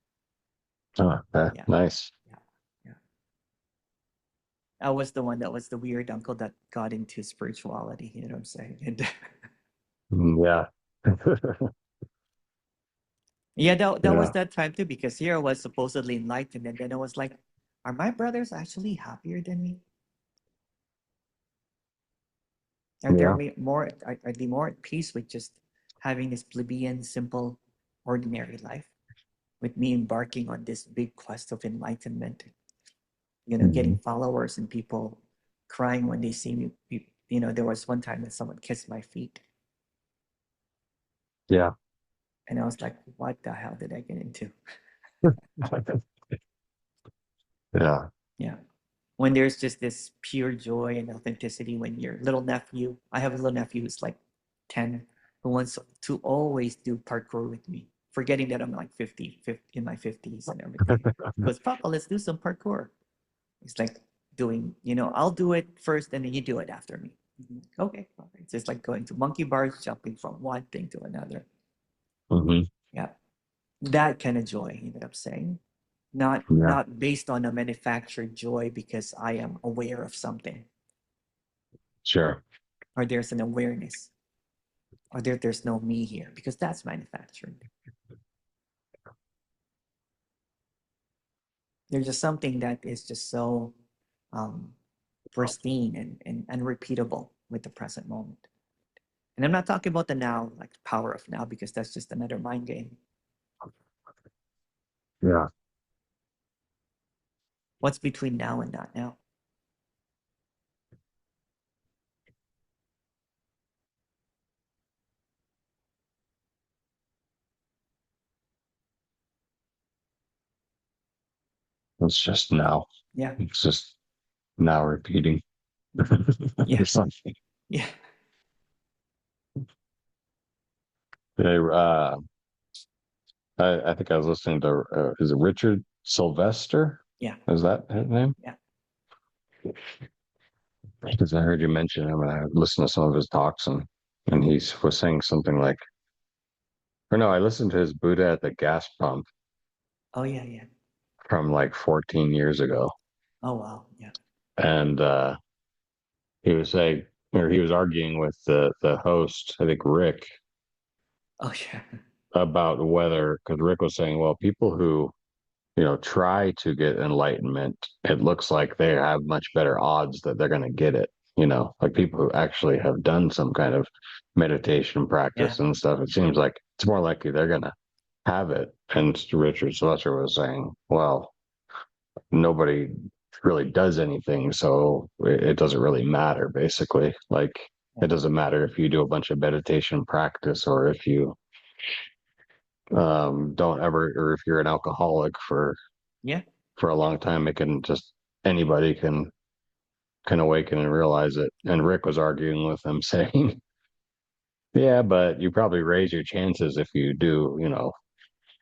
Oh, okay. yeah, Nice. yeah, yeah. I was the one that was the weird uncle that got into spirituality. You know what I'm saying? And Yeah. yeah, that was Yeah. that time too, because here I was supposedly enlightened, and then I was like, are my brothers actually happier than me? Are Yeah. are they more at peace with just having this plebeian, simple, ordinary life? With me embarking on this big quest of enlightenment, getting Mhm. followers and people crying when they see me. There was one time that someone kissed my feet, Yeah. and I was like, what the hell did I get into? Yeah. Yeah. When there's just this pure joy and authenticity when your little nephew, I have a little nephew who's like 10, who wants to always do parkour with me, forgetting that I'm like 50 in my 50s and everything. He goes, Papa, let's do some parkour. It's like doing, I'll do it first and then you do it after me. Okay. It's just like going to monkey bars, jumping from one thing to another. Hmm. Yeah. That kind of joy, you know what I'm saying? Not Yeah. not based on a manufactured joy because I am aware of something, Sure. or there's an awareness, or there's no me here, because that's manufactured. There's just something that is just so um, pristine and unrepeatable with the present moment. And I'm not talking about the now, like the power of now, because that's just another mind game. Yeah. What's between now and not now? It's just now. Yeah, It's just now repeating or yeah, something. yeah, They, I think I was listening to, is it Richard Sylvester? yeah, Is that his name? yeah. Because I heard you mention him and I listened to some of his talks and he was saying something like, or no, I listened to his Buddha at the gas pump Oh, yeah, yeah. from like 14 years ago. Oh, wow. Yeah. And he was saying, or he was arguing with the host, I think Rick, Oh, yeah. about whether, because Rick was saying, well, people who, try to get enlightenment, it looks like they have much better odds that they're going to get it. Like people who actually have done some kind of meditation Yeah. practice and stuff, it seems like it's more likely they're going to have it. And Richard Slusser was saying, well, nobody really does anything, so it doesn't really matter, basically. Like, Yeah. it doesn't matter if you do a bunch of meditation practice or if you don't ever, or if you're an alcoholic Yeah. for a long time. It can just anybody can awaken and realize it. And Rick was arguing with him, saying, "Yeah, but you probably raise your chances if you do,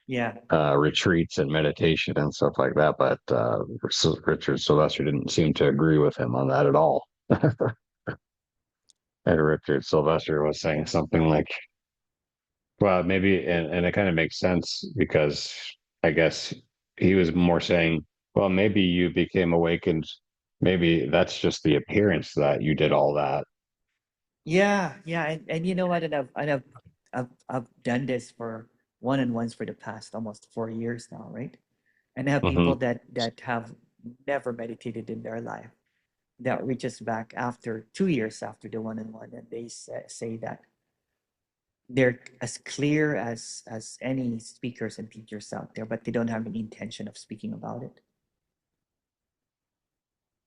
Yeah. retreats and meditation and stuff like that." But Richard Sylvester didn't seem to agree with him on that at all. And Richard Sylvester was saying something like, "Well, maybe," and it kind of makes sense because I guess he was more saying, "Well, maybe you became awakened. Maybe that's just the appearance that you did all that." Yeah. Yeah. And you know what? I've done this for one-on-ones for the past almost 4 years now, right? And I have people Hmm. that have never meditated in their life that reaches back after 2 years after the one-on-one, and they say that they're as clear as any speakers and teachers out there, but they don't have any intention of speaking about it.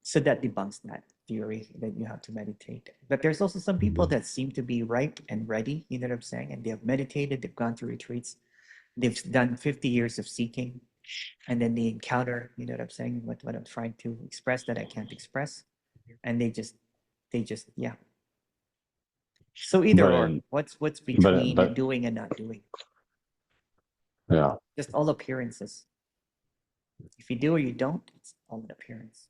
So that debunks that. theory that you have to meditate. But there's also some people Mhm. that seem to be ripe and ready, you know what I'm saying? And they have meditated, they've gone through retreats, they've done 50 years of seeking, and then they encounter, you know what I'm saying, what I'm trying to express that I can't express. And yeah. So either But or, in, what's between but doing and not doing? yeah. Just all appearances. If you do or you don't, it's all an appearance.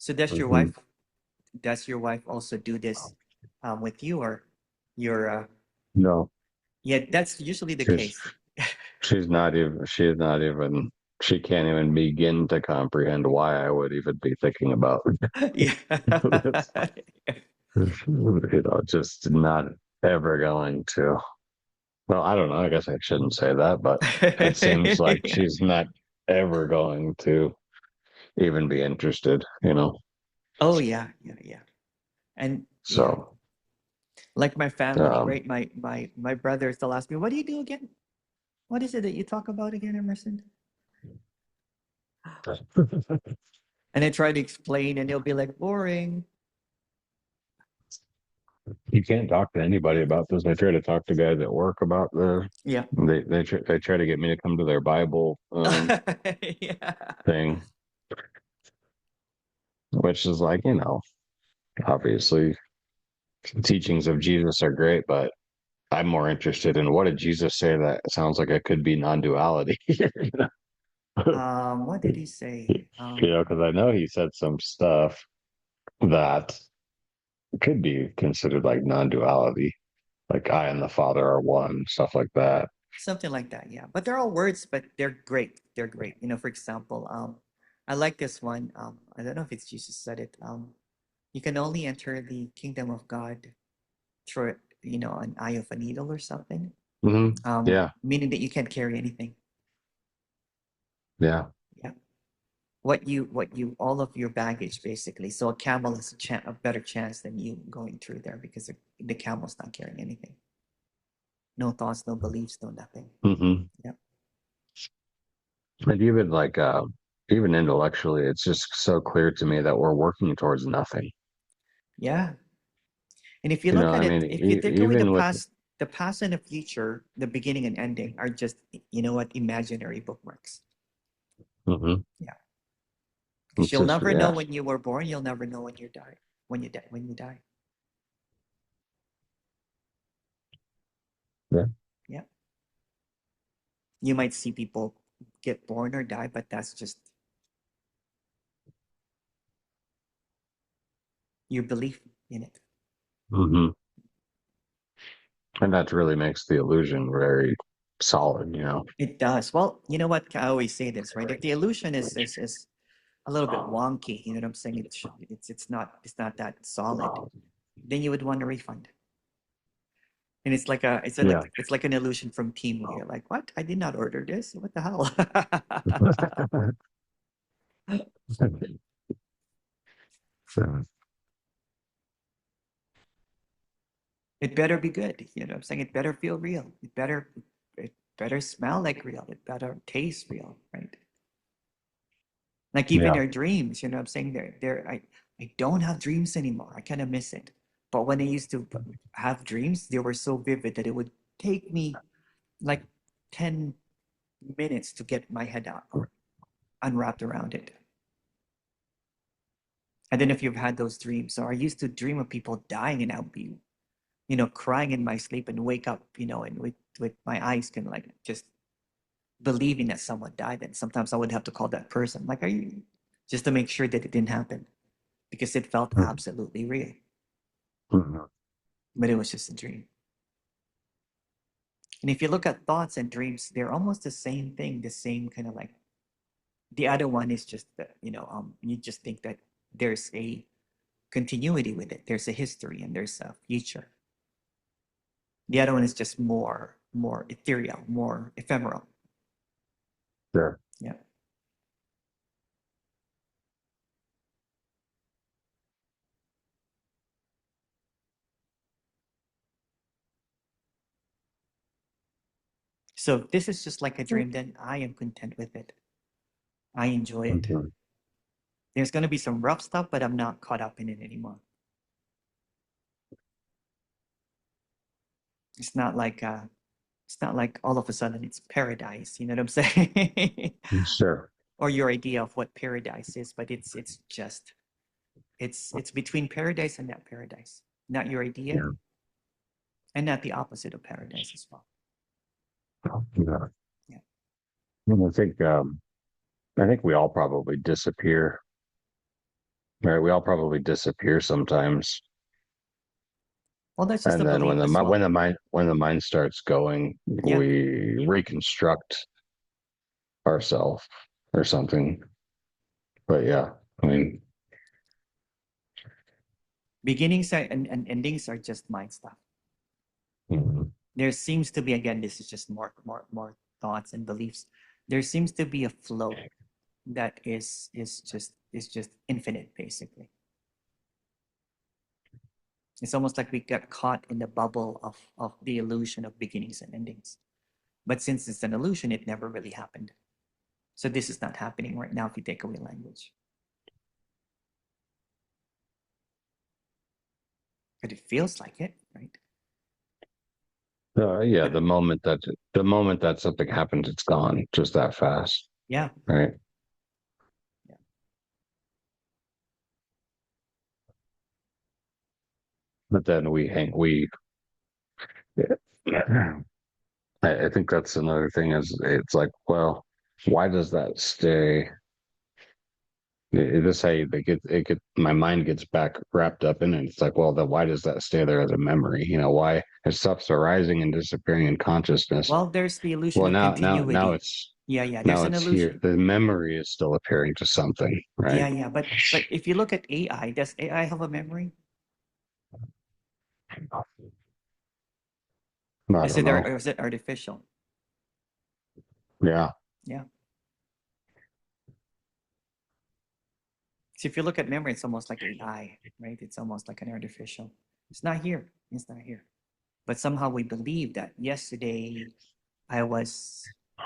So Mhm. does your wife also do this with you, or your No, yeah, that's usually the she's case. she's not even she can't even begin to comprehend why I would even be thinking about Yeah. this. Just not ever going to. Well, I don't know. I guess I shouldn't say that, but it seems like she's not ever going to even be interested. Oh yeah, yeah, yeah. And yeah, So, like my family, um, right? My brother still asks me, "What do you do again? What is it that you talk about again, Emerson?" And I try to explain, and they'll be like, "Boring." you can't talk to anybody about this. I try to talk to guys at work about this. Yeah. They try to get me to come to their Bible Yeah. thing, which is like, obviously teachings of Jesus are great, but I'm more interested in what did Jesus say that sounds like it could be non-duality. What did he say? Because I know he said some stuff that could be considered like non-duality, like I and the Father are one, stuff like that. Something like that, yeah. But they're all words, but they're great. They're great. For example, I like this one. I don't know if it's Jesus said it. You can only enter the kingdom of God through, an eye of a needle or something. Yeah, Meaning that you can't carry anything. yeah. Yeah. All of your baggage basically. So a camel has a better chance than you going through there because the camel's not carrying anything. No thoughts, no beliefs, no nothing. hmm Yeah. And even intellectually, it's just so clear to me that we're working towards nothing. Yeah. And if you look at I it, mean, if you take away even with, the past and the future, the beginning and ending are just, imaginary bookmarks. mhm. Yeah. Because It's you'll just, never know yeah, when you were born. You'll never know when you die. When you die. yeah. Yeah. You might see people get born or die, but that's just your belief in it. hmm And that really makes the illusion very solid. It does. Well, you know what? I always say this, right? If the illusion is a little bit wonky, you know what I'm saying? It's not that solid. Then you would want a refund. And Yeah. it's like an illusion from Team. You're like, what? I did not order this. What the hell? So, It better be good. You know what I'm saying? It better feel real. It better smell like real. It better taste real, right? Like even yeah. your dreams, you know what I'm saying? I don't have dreams anymore. I kind of miss it. But when I used to have dreams, they were so vivid that it would take me like 10 minutes to get my head out or unwrapped around it. And then if you've had those dreams, so I used to dream of people dying and I'd be, crying in my sleep and wake up, and with my eyes can like just believing that someone died. And sometimes I would have to call that person, like, are you just to make sure that it didn't happen because it felt absolutely real, Mhm. but it was just a dream. And if you look at thoughts and dreams, they're almost the same thing, the same kind of like the other one is just that, you just think that there's a continuity with it. There's a history and there's a future. The other one is just more ethereal, more ephemeral. Sure. Yeah. So if this is just like a dream, then I am content with it. I enjoy it. Mhm. There's going to be some rough stuff, but I'm not caught up in it anymore. It's not like all of a sudden it's paradise. You know what I'm saying? Sure. Or your idea of what paradise is, but it's just it's between paradise and not paradise, not your idea, Yeah. and not the opposite of paradise as well. Yeah. Yeah. And I think we all probably disappear. Right? We all probably disappear sometimes. Well, that's just And a then belief as well. when the mind starts going, Yeah. we reconstruct ourselves or something. But yeah, I mean, Beginnings and endings are just mind stuff. mhm. There seems to be, again, this is just more thoughts and beliefs. There seems to be a flow that is just infinite, basically. It's almost like we got caught in the bubble of the illusion of beginnings and endings. But since it's an illusion, it never really happened. So this is not happening right now if you take away language. But it feels like it, right? Yeah, But the moment that something happens, it's gone just that fast, yeah, right? yeah. But then yeah. I think that's another thing is it's like, well, why does that stay? This how my mind gets back wrapped up in it. It's like, well, then why does that stay there as a memory? You know, why it stuff's arising and disappearing in consciousness. Well, there's the illusion Well, of now continuity. Yeah, yeah. There's now an it's here. illusion. The memory is still appearing to something, right? Yeah, yeah. But if you look at AI, does AI have a memory? I don't know. Is it artificial? Yeah, Yeah. So if you look at memory, it's almost like AI, right? It's almost like an artificial. It's not here. It's not here. But somehow we believe that yesterday I was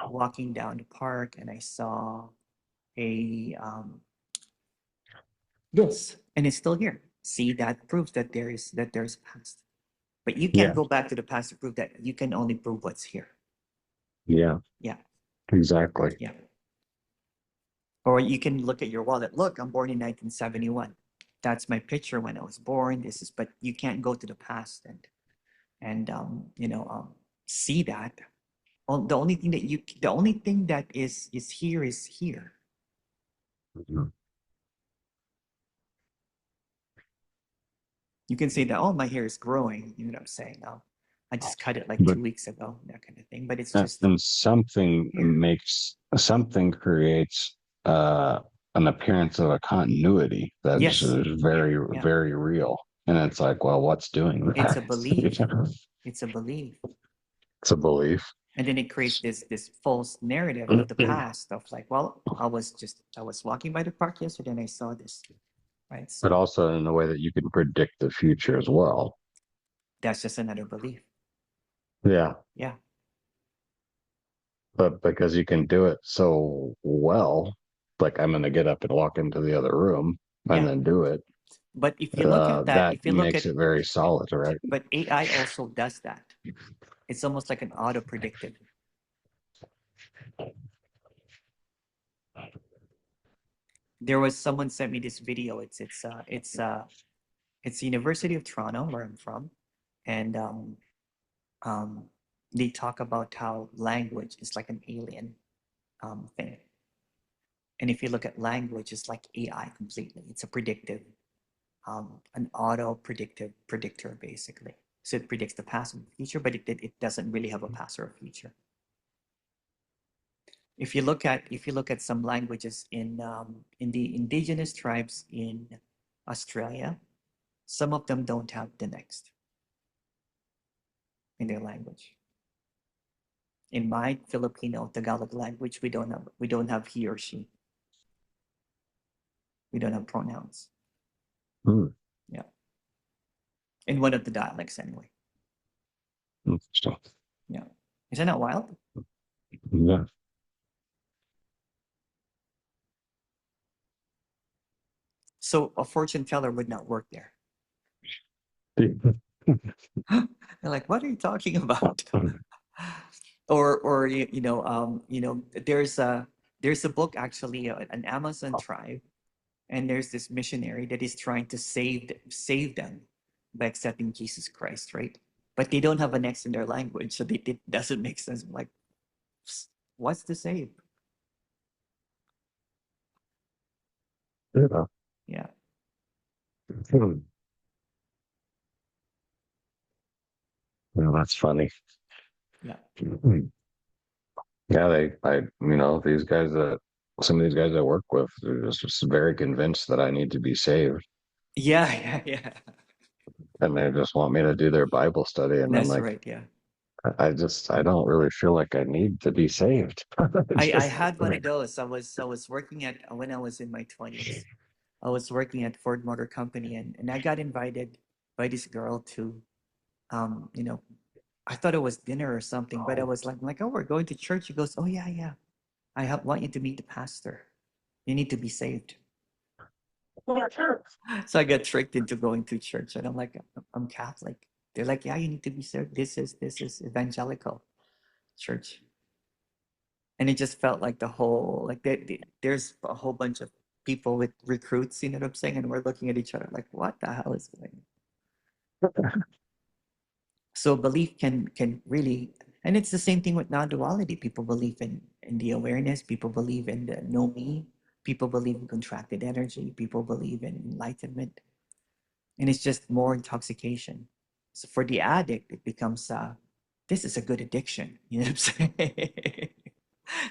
walking down the park and I saw a this, and it's still here. See, that proves that there's past. But you can't yeah, go back to the past to prove that. You can only prove what's here. yeah, Yeah, exactly. yeah. Or you can look at your wallet. Look, I'm born in 1971. That's my picture when I was born. This is, but you can't go to the past and see that. Well, the only thing that is here is here. Mhm. You can say that, oh, my hair is growing. You know what I'm saying? Oh, I just cut it like But 2 weeks ago, that kind of thing. But it's just and here. something creates an appearance of a continuity that's Yes. Yeah. very Yeah. very real, and it's like, well, what's doing It's that? a belief. It's a belief. It's a belief. And then it creates this false narrative of the past of like, well, I was walking by the park yesterday and I saw this. Right. But So also in a way that you can predict the future as well. that's just another belief. Yeah, Yeah. but because you can do it so well, like I'm going to get up and walk into the other room and Yeah. then do it, But if you look at that, that if you look makes at, it very solid, right? but AI also does that. It's almost like an auto predictive. There was someone sent me this video. It's University of Toronto where I'm from, and um, they talk about how language is like an alien thing. And if you look at language, it's like AI completely. It's a predictive, an auto predictive predictor basically. So it predicts the past and the future, but it doesn't really have a past or a future. If you look at some languages in the indigenous tribes in Australia, some of them don't have the next in their language. In my Filipino Tagalog language, we don't have he or she. We don't have pronouns. Hmm, Yeah, in one of the dialects anyway. interesting. Yeah, isn't that wild? Yeah. So a fortune teller would not work there. They're like, what are you talking about? Or there's a book actually, an Amazon tribe, and there's this missionary that is trying to save them by accepting Jesus Christ, right? But they don't have an X in their language, so it doesn't make sense. I'm like, what's to save? Yeah. Yeah, Well, that's funny. yeah, Yeah, these guys that some of these guys I work with are just very convinced that I need to be saved, yeah, yeah, yeah. and they just want me to do their Bible study, and I'm That's like, right. Yeah, I don't really feel like I need to be saved. I Just had one of those. I was working at when I was in my 20s. I was working at Ford Motor Company, and I got invited by this girl to um you know I thought it was dinner or something, but I was like, oh, we're going to church. He goes, oh yeah, yeah. Want you to meet the pastor. You need to be saved. So I got tricked into going to church, and I'm like, I'm Catholic. They're like, yeah, you need to be saved. This is evangelical church, and it just felt like the whole like there's a whole bunch of people with recruits. You know what I'm saying? And we're looking at each other like, what the hell is going on? So belief can really, and it's the same thing with non-duality. People believe in the awareness. People believe in the no me. People believe in contracted energy. People believe in enlightenment, and it's just more intoxication. So for the addict, it becomes this is a good addiction. You know what I'm saying?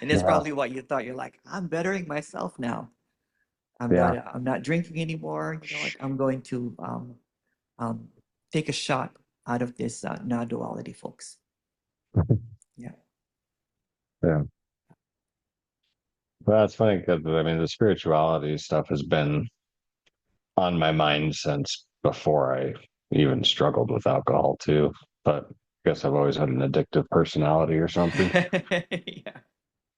And that's yeah, probably what you thought. You're like, I'm bettering myself now. yeah. I'm not drinking anymore. You know what? I'm going to um, take a shot out of this non-duality, folks. Yeah. Yeah. Well, that's funny because I mean the spirituality stuff has been on my mind since before I even struggled with alcohol too. But I guess I've always had an addictive personality or something, Yeah.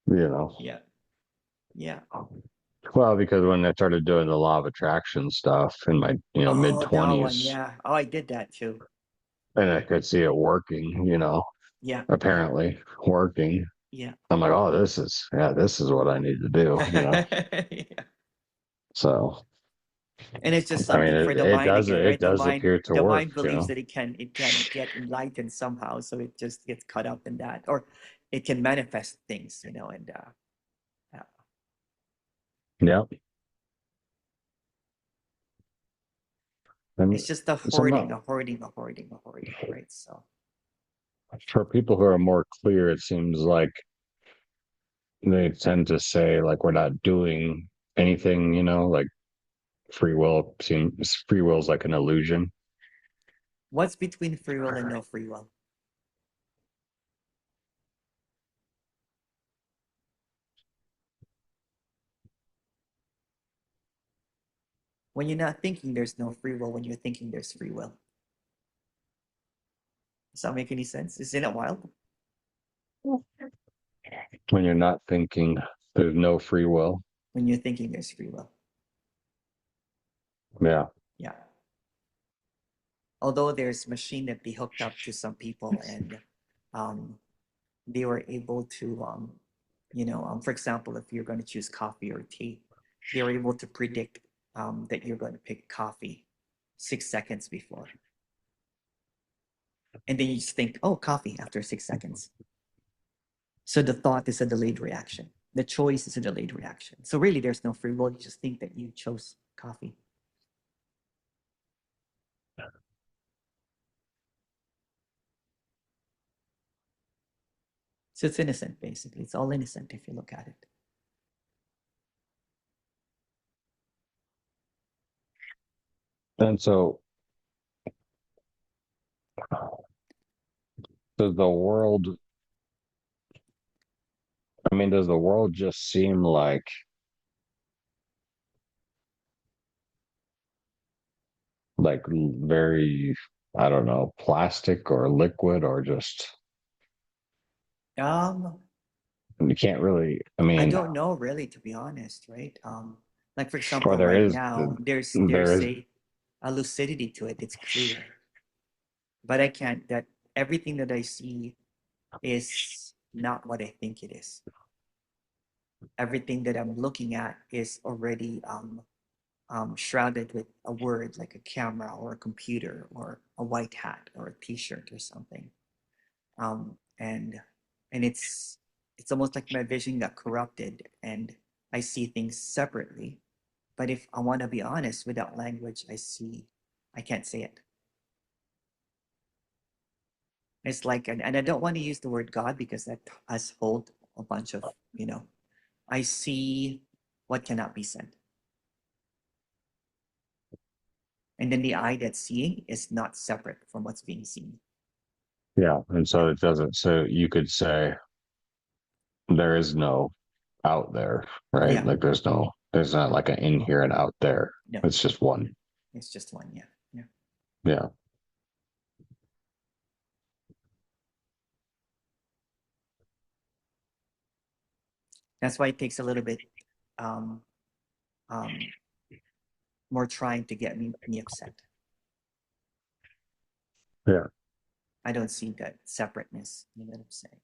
you know. Yeah. Yeah. Well, because when I started doing the law of attraction stuff in my, mid Oh, that one. 20s, Yeah. Oh, I did that too. and I could see it working, Yeah. Yeah. apparently working. Yeah. I'm like, oh, this is what I need to do. Yeah. So, And it's just I mean, something for the it mind does, again, it right? does appear to The work, mind believes that it can get enlightened somehow, so it just gets caught up in that, or it can manifest things, and uh, Yeah. And it's just a some, hoarding, a hoarding, a hoarding, a hoarding, right? So for people who are more clear, it seems like they tend to say like we're not doing anything, like free will is like an illusion. what's between free will and no free will? When you're not thinking, there's no free will. When you're thinking, there's free will. Does that make any sense? Isn't it wild? When you're not thinking, there's no free will. When you're thinking, there's free will. Yeah. Yeah. Although there's machine that they hooked up to some people, and um, they were able to, for example, if you're going to choose coffee or tea, they were able to predict that you're going to pick coffee 6 seconds before. And then you just think, oh, coffee after 6 seconds. So the thought is a delayed reaction. The choice is a delayed reaction. So really, there's no free will. You just think that you chose coffee. So it's innocent, basically. It's all innocent if you look at it. And so does the world, does the world just seem like very, I don't know, plastic or liquid or just, Um, You can't really, I I mean, don't know really, to be honest, right? Like for or example, there right is, now, there there's is, a lucidity to it. It's clear, but I can't. That everything that I see is not what I think it is. Everything that I'm looking at is already shrouded with a word like a camera or a computer or a white hat or a T-shirt or something. Um, and and it's almost like my vision got corrupted and I see things separately. But if I want to be honest, without language, I can't say it. It's like, and I don't want to use the word God because that has hold a bunch of, I see what cannot be said. And then the eye that's seeing is not separate from what's being seen. yeah. And Yeah. so it doesn't, so you could say there is no out there, right? Yeah. Like there's not like an in here and out there. No, It's just one. it's just one. Yeah. Yeah. Yeah. That's why it takes a little bit um, um, more trying to get me upset. Yeah. I don't see that separateness. You know what I'm saying?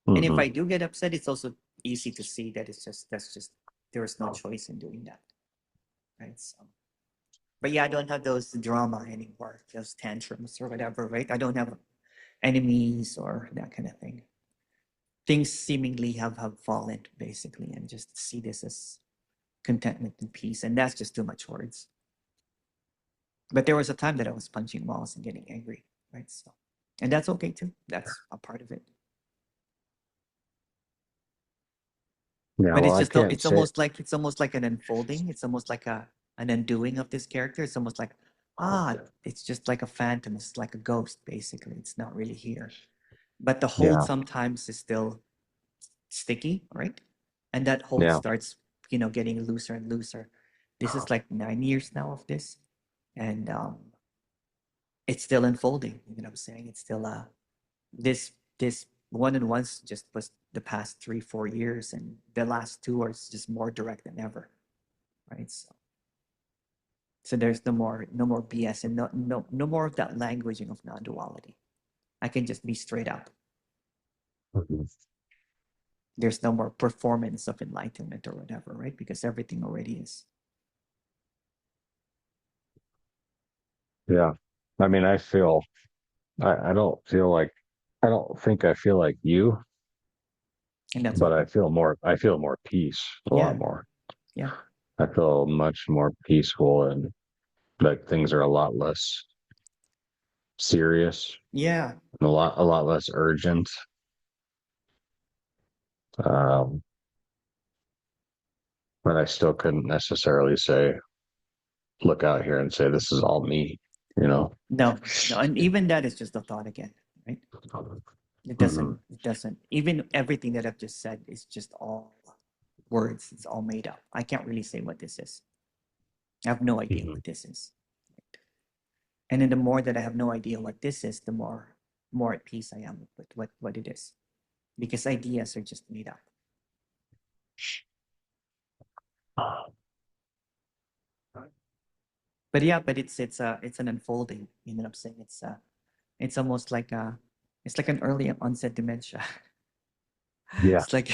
And if Hmm. I do get upset, it's also easy to see that that's just there is no choice in doing that, right? So, but yeah, I don't have those drama anymore, those tantrums or whatever, right? I don't have enemies or that kind of thing. Things seemingly have fallen basically, and just see this as contentment and peace, and that's just too much words. But there was a time that I was punching walls and getting angry, right? So, and that's okay too. That's a part of it. Yeah. But Well, it's I just can't say, it's almost like an unfolding. It's almost like an undoing of this character. It's almost like it's just like a phantom. It's like a ghost, basically. It's not really here. But the hold yeah. sometimes is still sticky, right? And that hold Yeah. starts, getting looser and looser. This is like 9 years now of this, and it's still unfolding. You know what I'm saying? It's still this one and ones just was the past 3 4 years, and the last two are just more direct than ever, right? So there's no more BS and no more of that languaging of non-duality. I can just be straight up. Mhm. There's no more performance of enlightenment or whatever, right? Because everything already is. Yeah. I mean, I don't feel like, I don't think I feel like you, And that's but okay. I feel more peace, a lot Yeah. more. Yeah. I feel much more peaceful and like things are a lot less serious, Yeah. and a lot less urgent. Um, but I still couldn't necessarily say, look out here and say, this is all me, you know? No, no. And even that is just a thought again, right? It doesn't, Hmm. it doesn't, even everything that I've just said is just all words. It's all made up. I can't really say what this is. I have no idea Hmm. what this is. And then the more that I have no idea what this is, the more at peace I am with what it is. Because ideas are just made up. But yeah, but it's an unfolding. You know what I'm saying? It's almost like it's like an early onset dementia. Yeah. It's like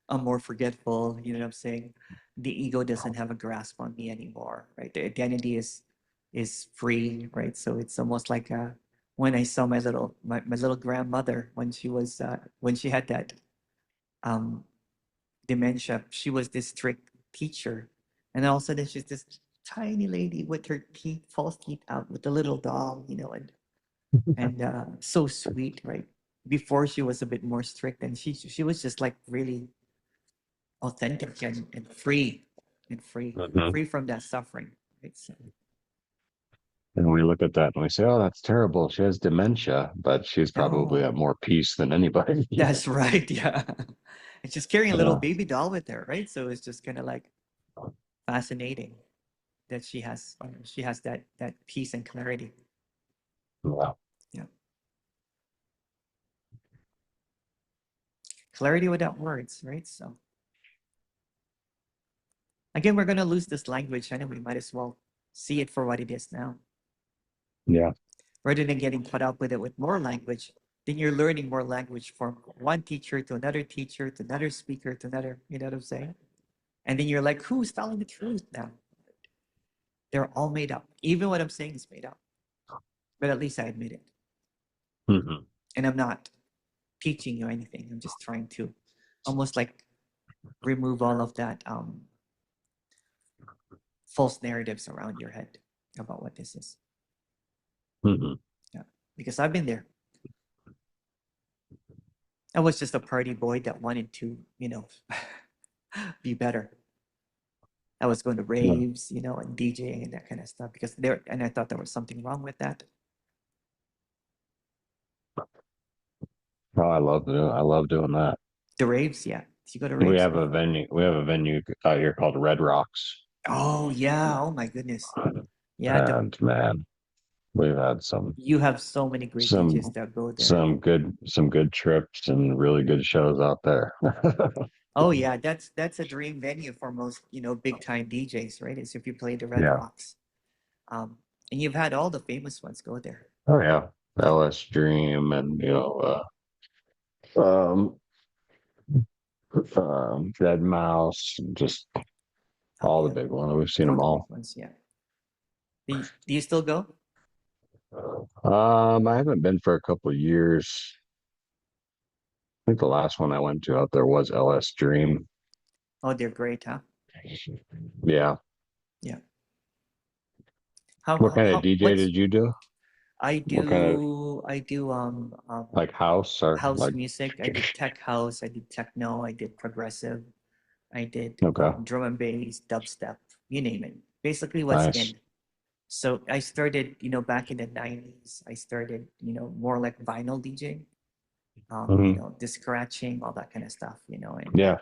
I'm more forgetful. You know what I'm saying? The ego doesn't have a grasp on me anymore, right? The identity is free, right? So it's almost like when I saw my little grandmother when she had that um dementia. She was this strict teacher, and all of a sudden she's this tiny lady with her teeth, false teeth out, with a little doll, and so sweet, right? Before she was a bit more strict, and she was just like really authentic and free and free Hmm. free from that suffering, right? So, And we look at that and we say, oh, that's terrible. She has dementia, but she's probably no, at more peace than anybody. that's right. Yeah. And she's carrying a little Yeah. baby doll with her, right? So it's just kind of like fascinating that she has that peace and clarity. Wow. Yeah. Clarity without words, right? So again, we're gonna lose this language, and we might as well see it for what it is now. Yeah. Rather than getting caught up with it with more language, then you're learning more language from one teacher to another speaker to another, you know what I'm saying? And then you're like, who's telling the truth now? They're all made up. Even what I'm saying is made up. But at least I admit it. Hmm. And I'm not teaching you anything. I'm just trying to almost like remove all of that false narratives around your head about what this is. Hmm. Yeah. Because I've been there. I was just a party boy that wanted to, be better. I was going to Yeah. raves, and DJing and that kind of stuff because and I thought there was something wrong with that. Oh, I love doing that. The raves, yeah. Did you go to We raves have a before? venue. We have a venue out here called Red Rocks, Oh yeah. Oh my goodness. Yeah. and man, we've had some You have so many great DJs some that go there. some good trips and really good shows out there. Oh yeah, that's a dream venue for most, big time DJs, right? Is if you play the Red Yeah. Rocks. And you've had all the famous ones go there. Oh yeah. Yeah. LS Dream and um Dead Mouse, just Oh all the yeah. big ones. We've seen All them the big all. ones, yeah. Do you still go? I haven't been for a couple of years. I think the last one I went to out there was LS Dream. Oh, they're great, huh? Yeah. Yeah. What kind of DJ What's did you do? I What kind of do I do like house or house like? music. I did tech house, I did techno, I did progressive, I did Okay, drum and bass, dubstep, you name it. Basically what's nice. in. So I started, back in the 90s. I started, more like vinyl DJing, Hmm. the scratching, all that kind of stuff, Yeah.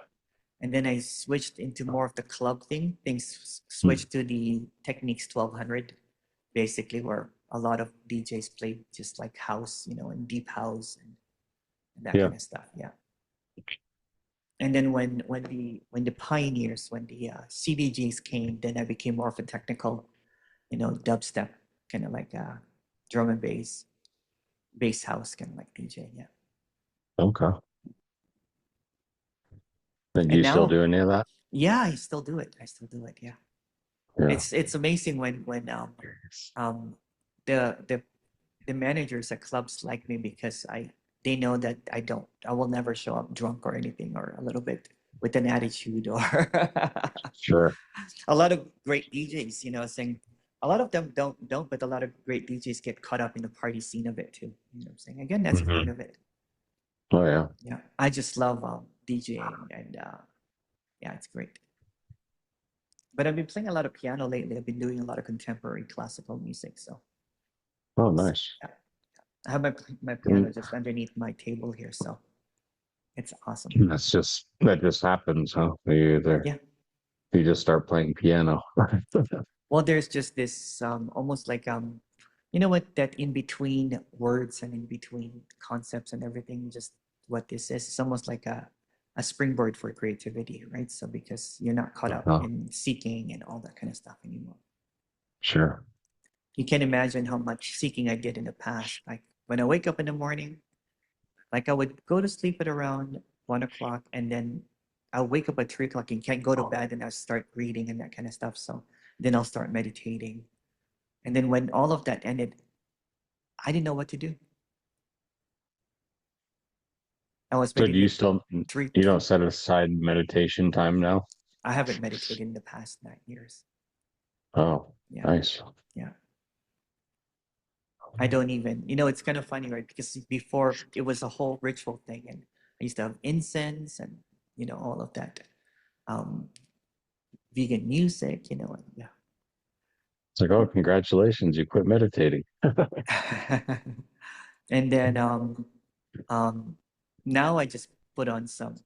and then I switched into more of the club thing. Things Mm. switched to the Techniques 1200, basically where a lot of DJs played just like house, and deep house and that Yeah. kind of stuff. Yeah. And then when the pioneers, when the CDJs came, then I became more of a technical, dubstep, kind of like drum and bass house, kind of like DJ. Yeah. Okay. And do And you still now, do any of that? yeah, I still do it. I still do it. Yeah. Yeah. It's amazing when um the the the managers at clubs like me because they know that I will never show up drunk or anything or a little bit with an attitude or Sure. a lot of great DJs, saying a lot of them don't, but a lot of great DJs get caught up in the party scene of it too. You know what I'm saying? Again, that's a part Hmm. of it. Oh yeah. Yeah. I just love DJing and yeah, it's great. But I've been playing a lot of piano lately. I've been doing a lot of contemporary classical music. So Oh it's, nice. yeah. I have my piano Mm. just underneath my table here, so it's awesome. That just happens, huh? Yeah. You just start playing piano. Well, there's just this almost like you know what, that in between words and in between concepts and everything, just what this is. It's almost like a springboard for creativity, right? So because you're not caught up Oh, in seeking and all that kind of stuff anymore. sure. You can imagine how much seeking I did in the past. Like when I wake up in the morning, like I would go to sleep at around 1 o'clock and then I'll wake up at 3 o'clock and can't go to bed and I'll start reading and that kind of stuff. So then I'll start meditating. And then when all of that ended, I didn't know what to do. I was So do you meditating still three. you don't set aside meditation time now? I haven't meditated in the past 9 years. Oh, Yeah, nice. yeah. I don't even, it's kind of funny, right? Because before it was a whole ritual thing, and I used to have incense and all of that um, vegan music, and yeah. It's like, oh, congratulations, you quit meditating. And then um, now I just put on some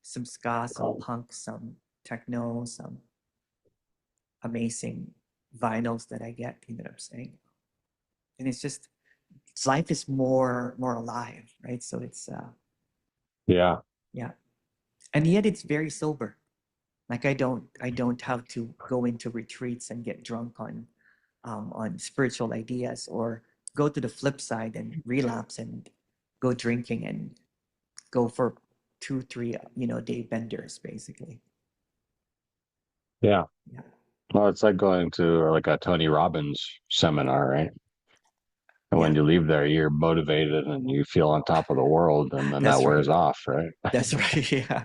ska, some punk, some techno, some amazing vinyls that I get. You know what I'm saying? And it's just life is more alive, right? So Yeah. Yeah. And yet it's very sober. Like I don't have to go into retreats and get drunk on spiritual ideas, or go to the flip side and relapse and go drinking and go for 2 3 day benders basically. Yeah. Yeah. Well, it's like going to like a Tony Robbins seminar, right? And Yeah. when you leave there, you're motivated and you feel on top of the world, and then that That's wears right. off, right? That's right. Yeah.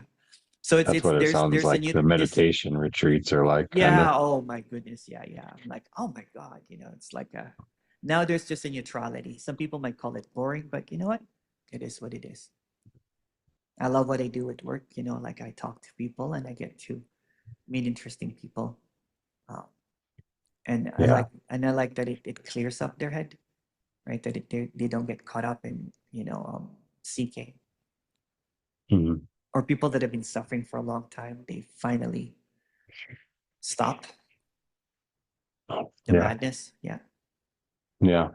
So it's That's it's what it sounds there's a like new the this meditation retreats are like, kind of. yeah, oh my goodness. Yeah, yeah. I'm like, oh my God, it's like a now there's just a neutrality. Some people might call it boring, but you know what? It is what it is. I love what I do at work, like I talk to people and I get to meet interesting people. Um, and I Yeah. like and I like that it clears up their head, right? That they don't get caught up in, seeking. Mhm. Or people that have been suffering for a long time, they finally stop the Yeah. madness. Yeah. Yeah.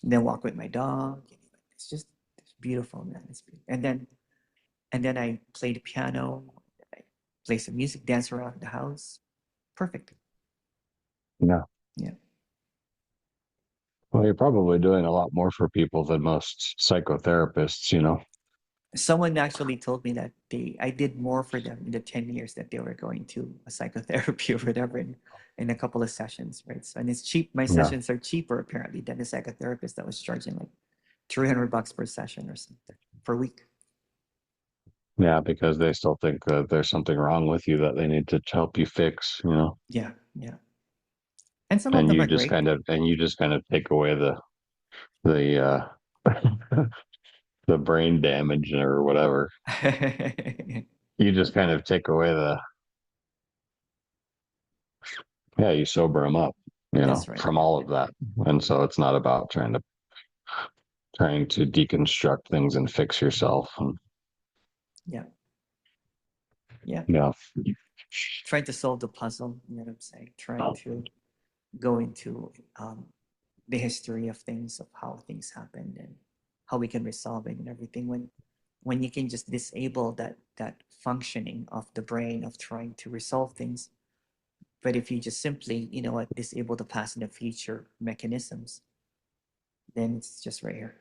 And then walk with my dog. It's beautiful, man. It's beautiful. And then I play the piano. I play some music, dance around the house. Perfect. Yeah. Yeah. Well, you're probably doing a lot more for people than most psychotherapists, you know? Someone actually told me that I did more for them in the 10 years that they were going to a psychotherapy or whatever in a couple of sessions, right? So, and it's cheap. My Yeah. sessions are cheaper apparently than a psychotherapist that was charging like $300 per session or something per week. Yeah. Because they still think that there's something wrong with you that they need to help you fix, you know? Yeah, yeah. And some of them are great. And you just kind of take away the, the brain damage or whatever. You just kind of take away yeah, you sober them up, you know, That's right. from all of that. And so it's not about trying to deconstruct things and fix yourself. And, Yeah, yeah. yeah. Trying to solve the puzzle, you know what I'm saying? Trying to go into the history of things, of how things happened and how we can resolve it and everything. When you can just disable that functioning of the brain of trying to resolve things, but if you just simply, disable the past and the future mechanisms, then it's just right here.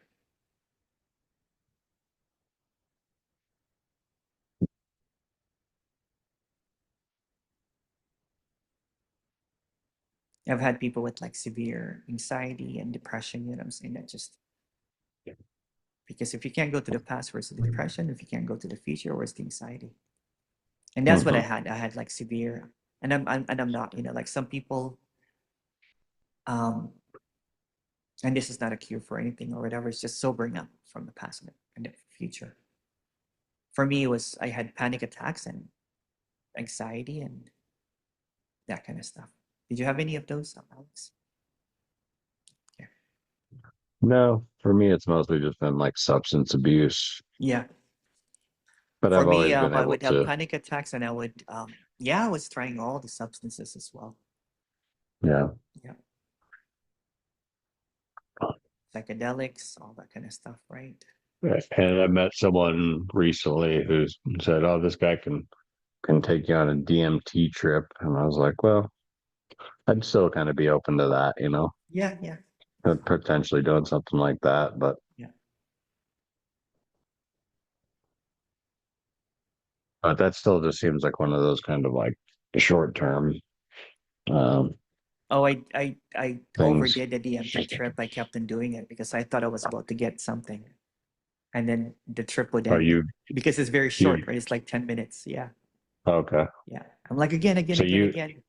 I've had people with like severe anxiety and depression, you know what I'm saying? That just because if you can't go to the past, where's the depression? If you can't go to the future, where's the anxiety? And that's what I Hmm. had. I had like severe, and I'm not, like some people, um, and this is not a cure for anything or whatever. It's just sobering up from the past and the future. For me, it was I had panic attacks and anxiety and that kind of stuff. Did you have any of those, Alex? Yeah. No, for me, it's mostly just been like substance abuse, Yeah. but For I've me, always been I able would have to, panic attacks, and I would, yeah, I was trying all the substances as well. yeah. Yeah, psychedelics, all that kind of stuff, right? And I met someone recently who said, "Oh, this guy can take you on a DMT trip," and I was like, "Well, I'd still kind of be open to that, you know, Yeah, yeah, potentially doing something like that." yeah. But that still just seems like one of those kind of like short term um, Oh, I things. overdid the DMT trip. I kept on doing it because I thought I was about to get something, and then the trip would Oh, end because it's very you short, right? It's like 10 minutes. Yeah, okay? yeah. I'm like again, again, So again, you again.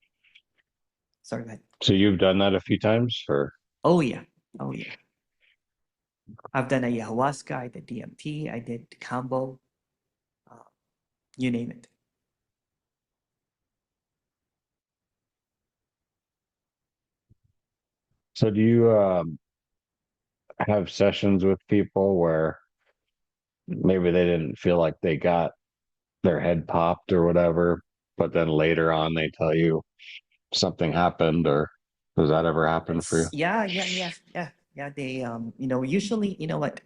Sorry, man. so you've done that a few times, or Oh yeah, oh yeah. I've done ayahuasca. I did DMT. I did combo. Uh, you name it. so do you have sessions with people where maybe they didn't feel like they got their head popped or whatever, but then later on they tell you something happened, or does that ever happen for you? Yeah, yeah, yeah, yeah, yeah. They usually, you know what?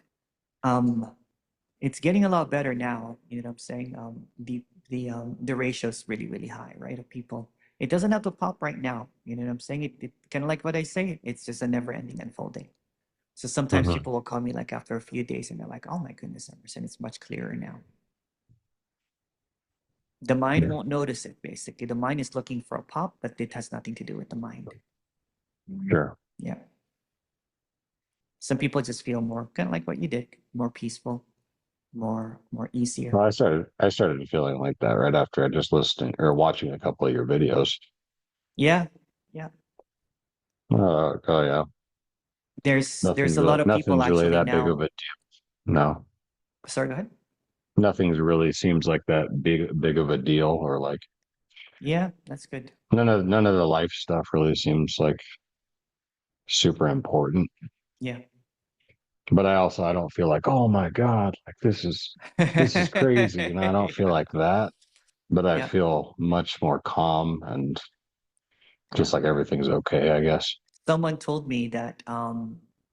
Um, It's getting a lot better now. You know what I'm saying? The ratio is really really high, right? Of people. It doesn't have to pop right now. You know what I'm saying? It kind of like what I say. It's just a never ending unfolding. So sometimes Hmm. people will call me like after a few days and they're like, "Oh my goodness, Emerson, it's much clearer now." The mind Yeah, won't notice it. Basically, the mind is looking for a pop, but it has nothing to do with the mind. sure. Yeah. Some people just feel more kind of like what you did, more peaceful, more easier. Well, I started feeling like that right after I just listening or watching a couple of your videos. Yeah. Yeah. Oh yeah, There's a lot of people nothing's really actually that big of now. a no. Sorry, go ahead. Nothing's really seems like that big of a deal, or like Yeah, that's good. none of the life stuff really seems like super important. Yeah. But I don't feel like, oh my God, like this is crazy. I don't feel like that, but I Yeah. feel much more calm and Yeah. just like everything's okay, I guess. Someone told me that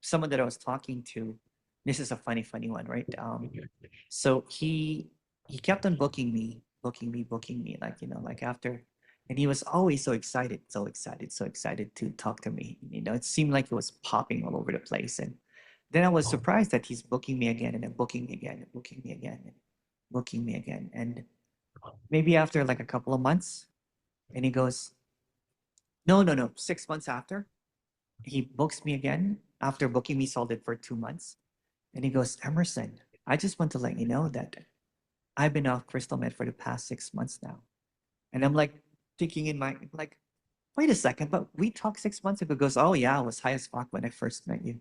someone that I was talking to, this is a funny one, right? So he kept on booking me, like, you know, like after, and he was always so excited, so excited, so excited to talk to me. You know, it seemed like it was popping all over the place. And then I was surprised that he's booking me again and then booking me again and booking me again and booking me again. And maybe after like a couple of months, and he goes, no, no, no, 6 months after, he books me again after booking me solid for 2 months. And he goes, Emerson, I just want to let you know that I've been off crystal meth for the past 6 months now. And I'm like thinking in my like, wait a second, but we talked 6 months ago. He goes, oh yeah, I was high as fuck when I first met you.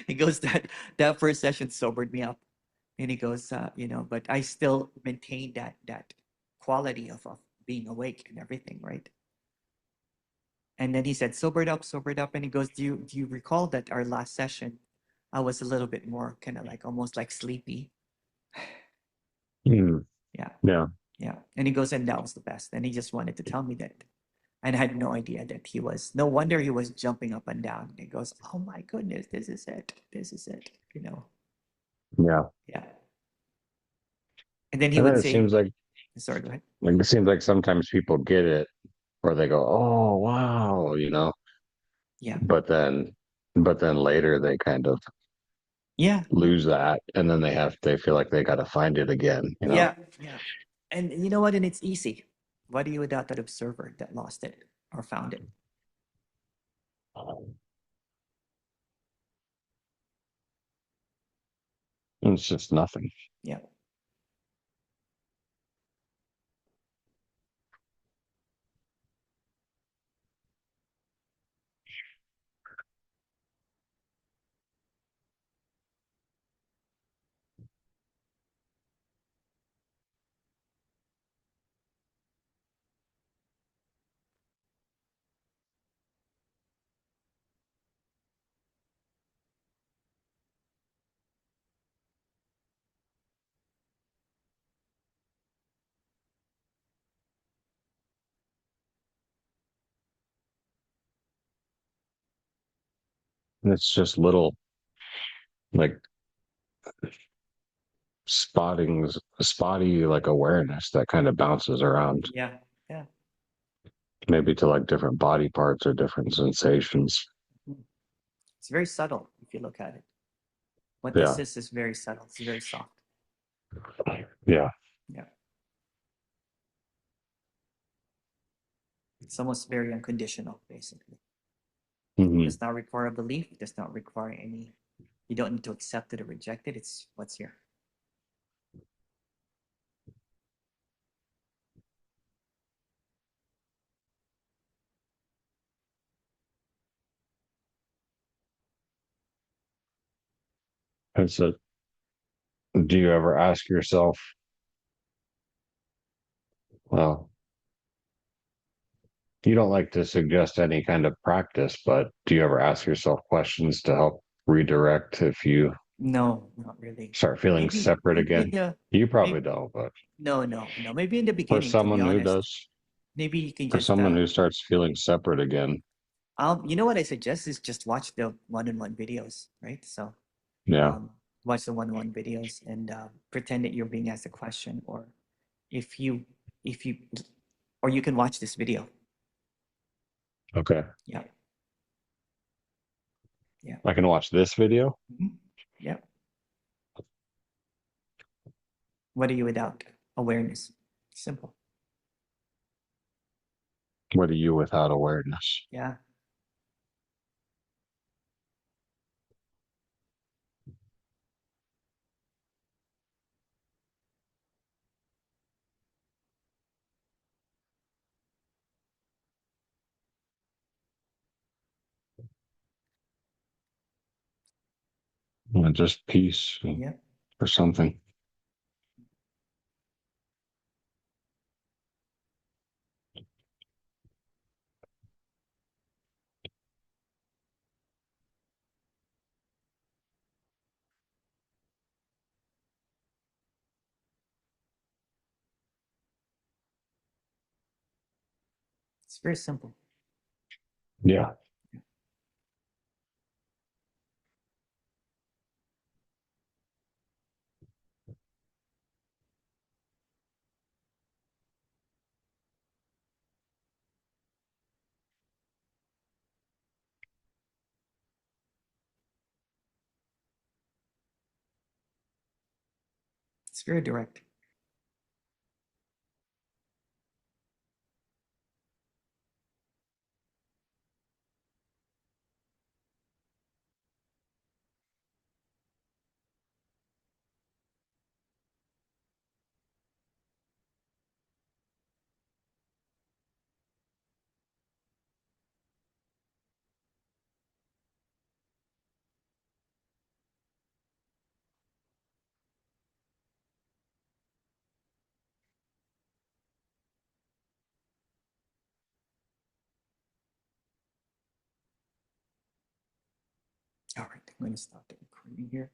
He goes, that first session sobered me up. And he goes, you know, but I still maintain that quality of being awake and everything, right? And then he said, sobered up. And he goes, do you recall that our last session, I was a little bit more kind of like almost like sleepy. Mm, Yeah. yeah. Yeah. And he goes, and that was the best. And he just wanted to tell me that. And I had no idea that he was, no wonder he was jumping up and down. And he goes, oh my goodness, this is it. This is it. You know? Yeah. Yeah. And then he And then would it say, seems sorry, go ahead. like sometimes people get it or they go, oh wow, Yeah. but then later they kind of Yeah. Yeah. lose that and then they feel like they got to find it again. Yeah. Yeah. And you know what? And it's easy. Why do you without that observer that lost it or found it? It's just nothing. Yeah. And it's just little like spotty like awareness that kind of bounces around Yeah. Yeah. maybe to like different body parts or different sensations. Mhm. It's very subtle if you look at it. What this Yeah. is very subtle. It's very soft. Yeah. Yeah. It's almost very unconditional, basically. Hmm. Does not require a belief, does not require any, you don't need to accept it or reject it. It's what's here. And so do you ever ask yourself, well, you don't like to suggest any kind of practice, but do you ever ask yourself questions to help redirect if you No, not really. start feeling separate Maybe in again? the, You probably maybe, don't, but no. Maybe in the for beginning, to be someone who honest. does, Maybe you can for just, someone who starts feeling separate again, you know what I suggest is just watch the one-on-one videos, right? So Yeah. um, watch the one-on-one videos and pretend that you're being asked a question, or if you if you or you can watch this video. Okay. Yeah, yeah. I can watch this video. Mhm. Yeah. What are you without awareness? Simple. What are you without awareness? Yeah, Just peace yeah. or something. It's very simple. Yeah. It's very direct. All right, I'm going to stop the recording here.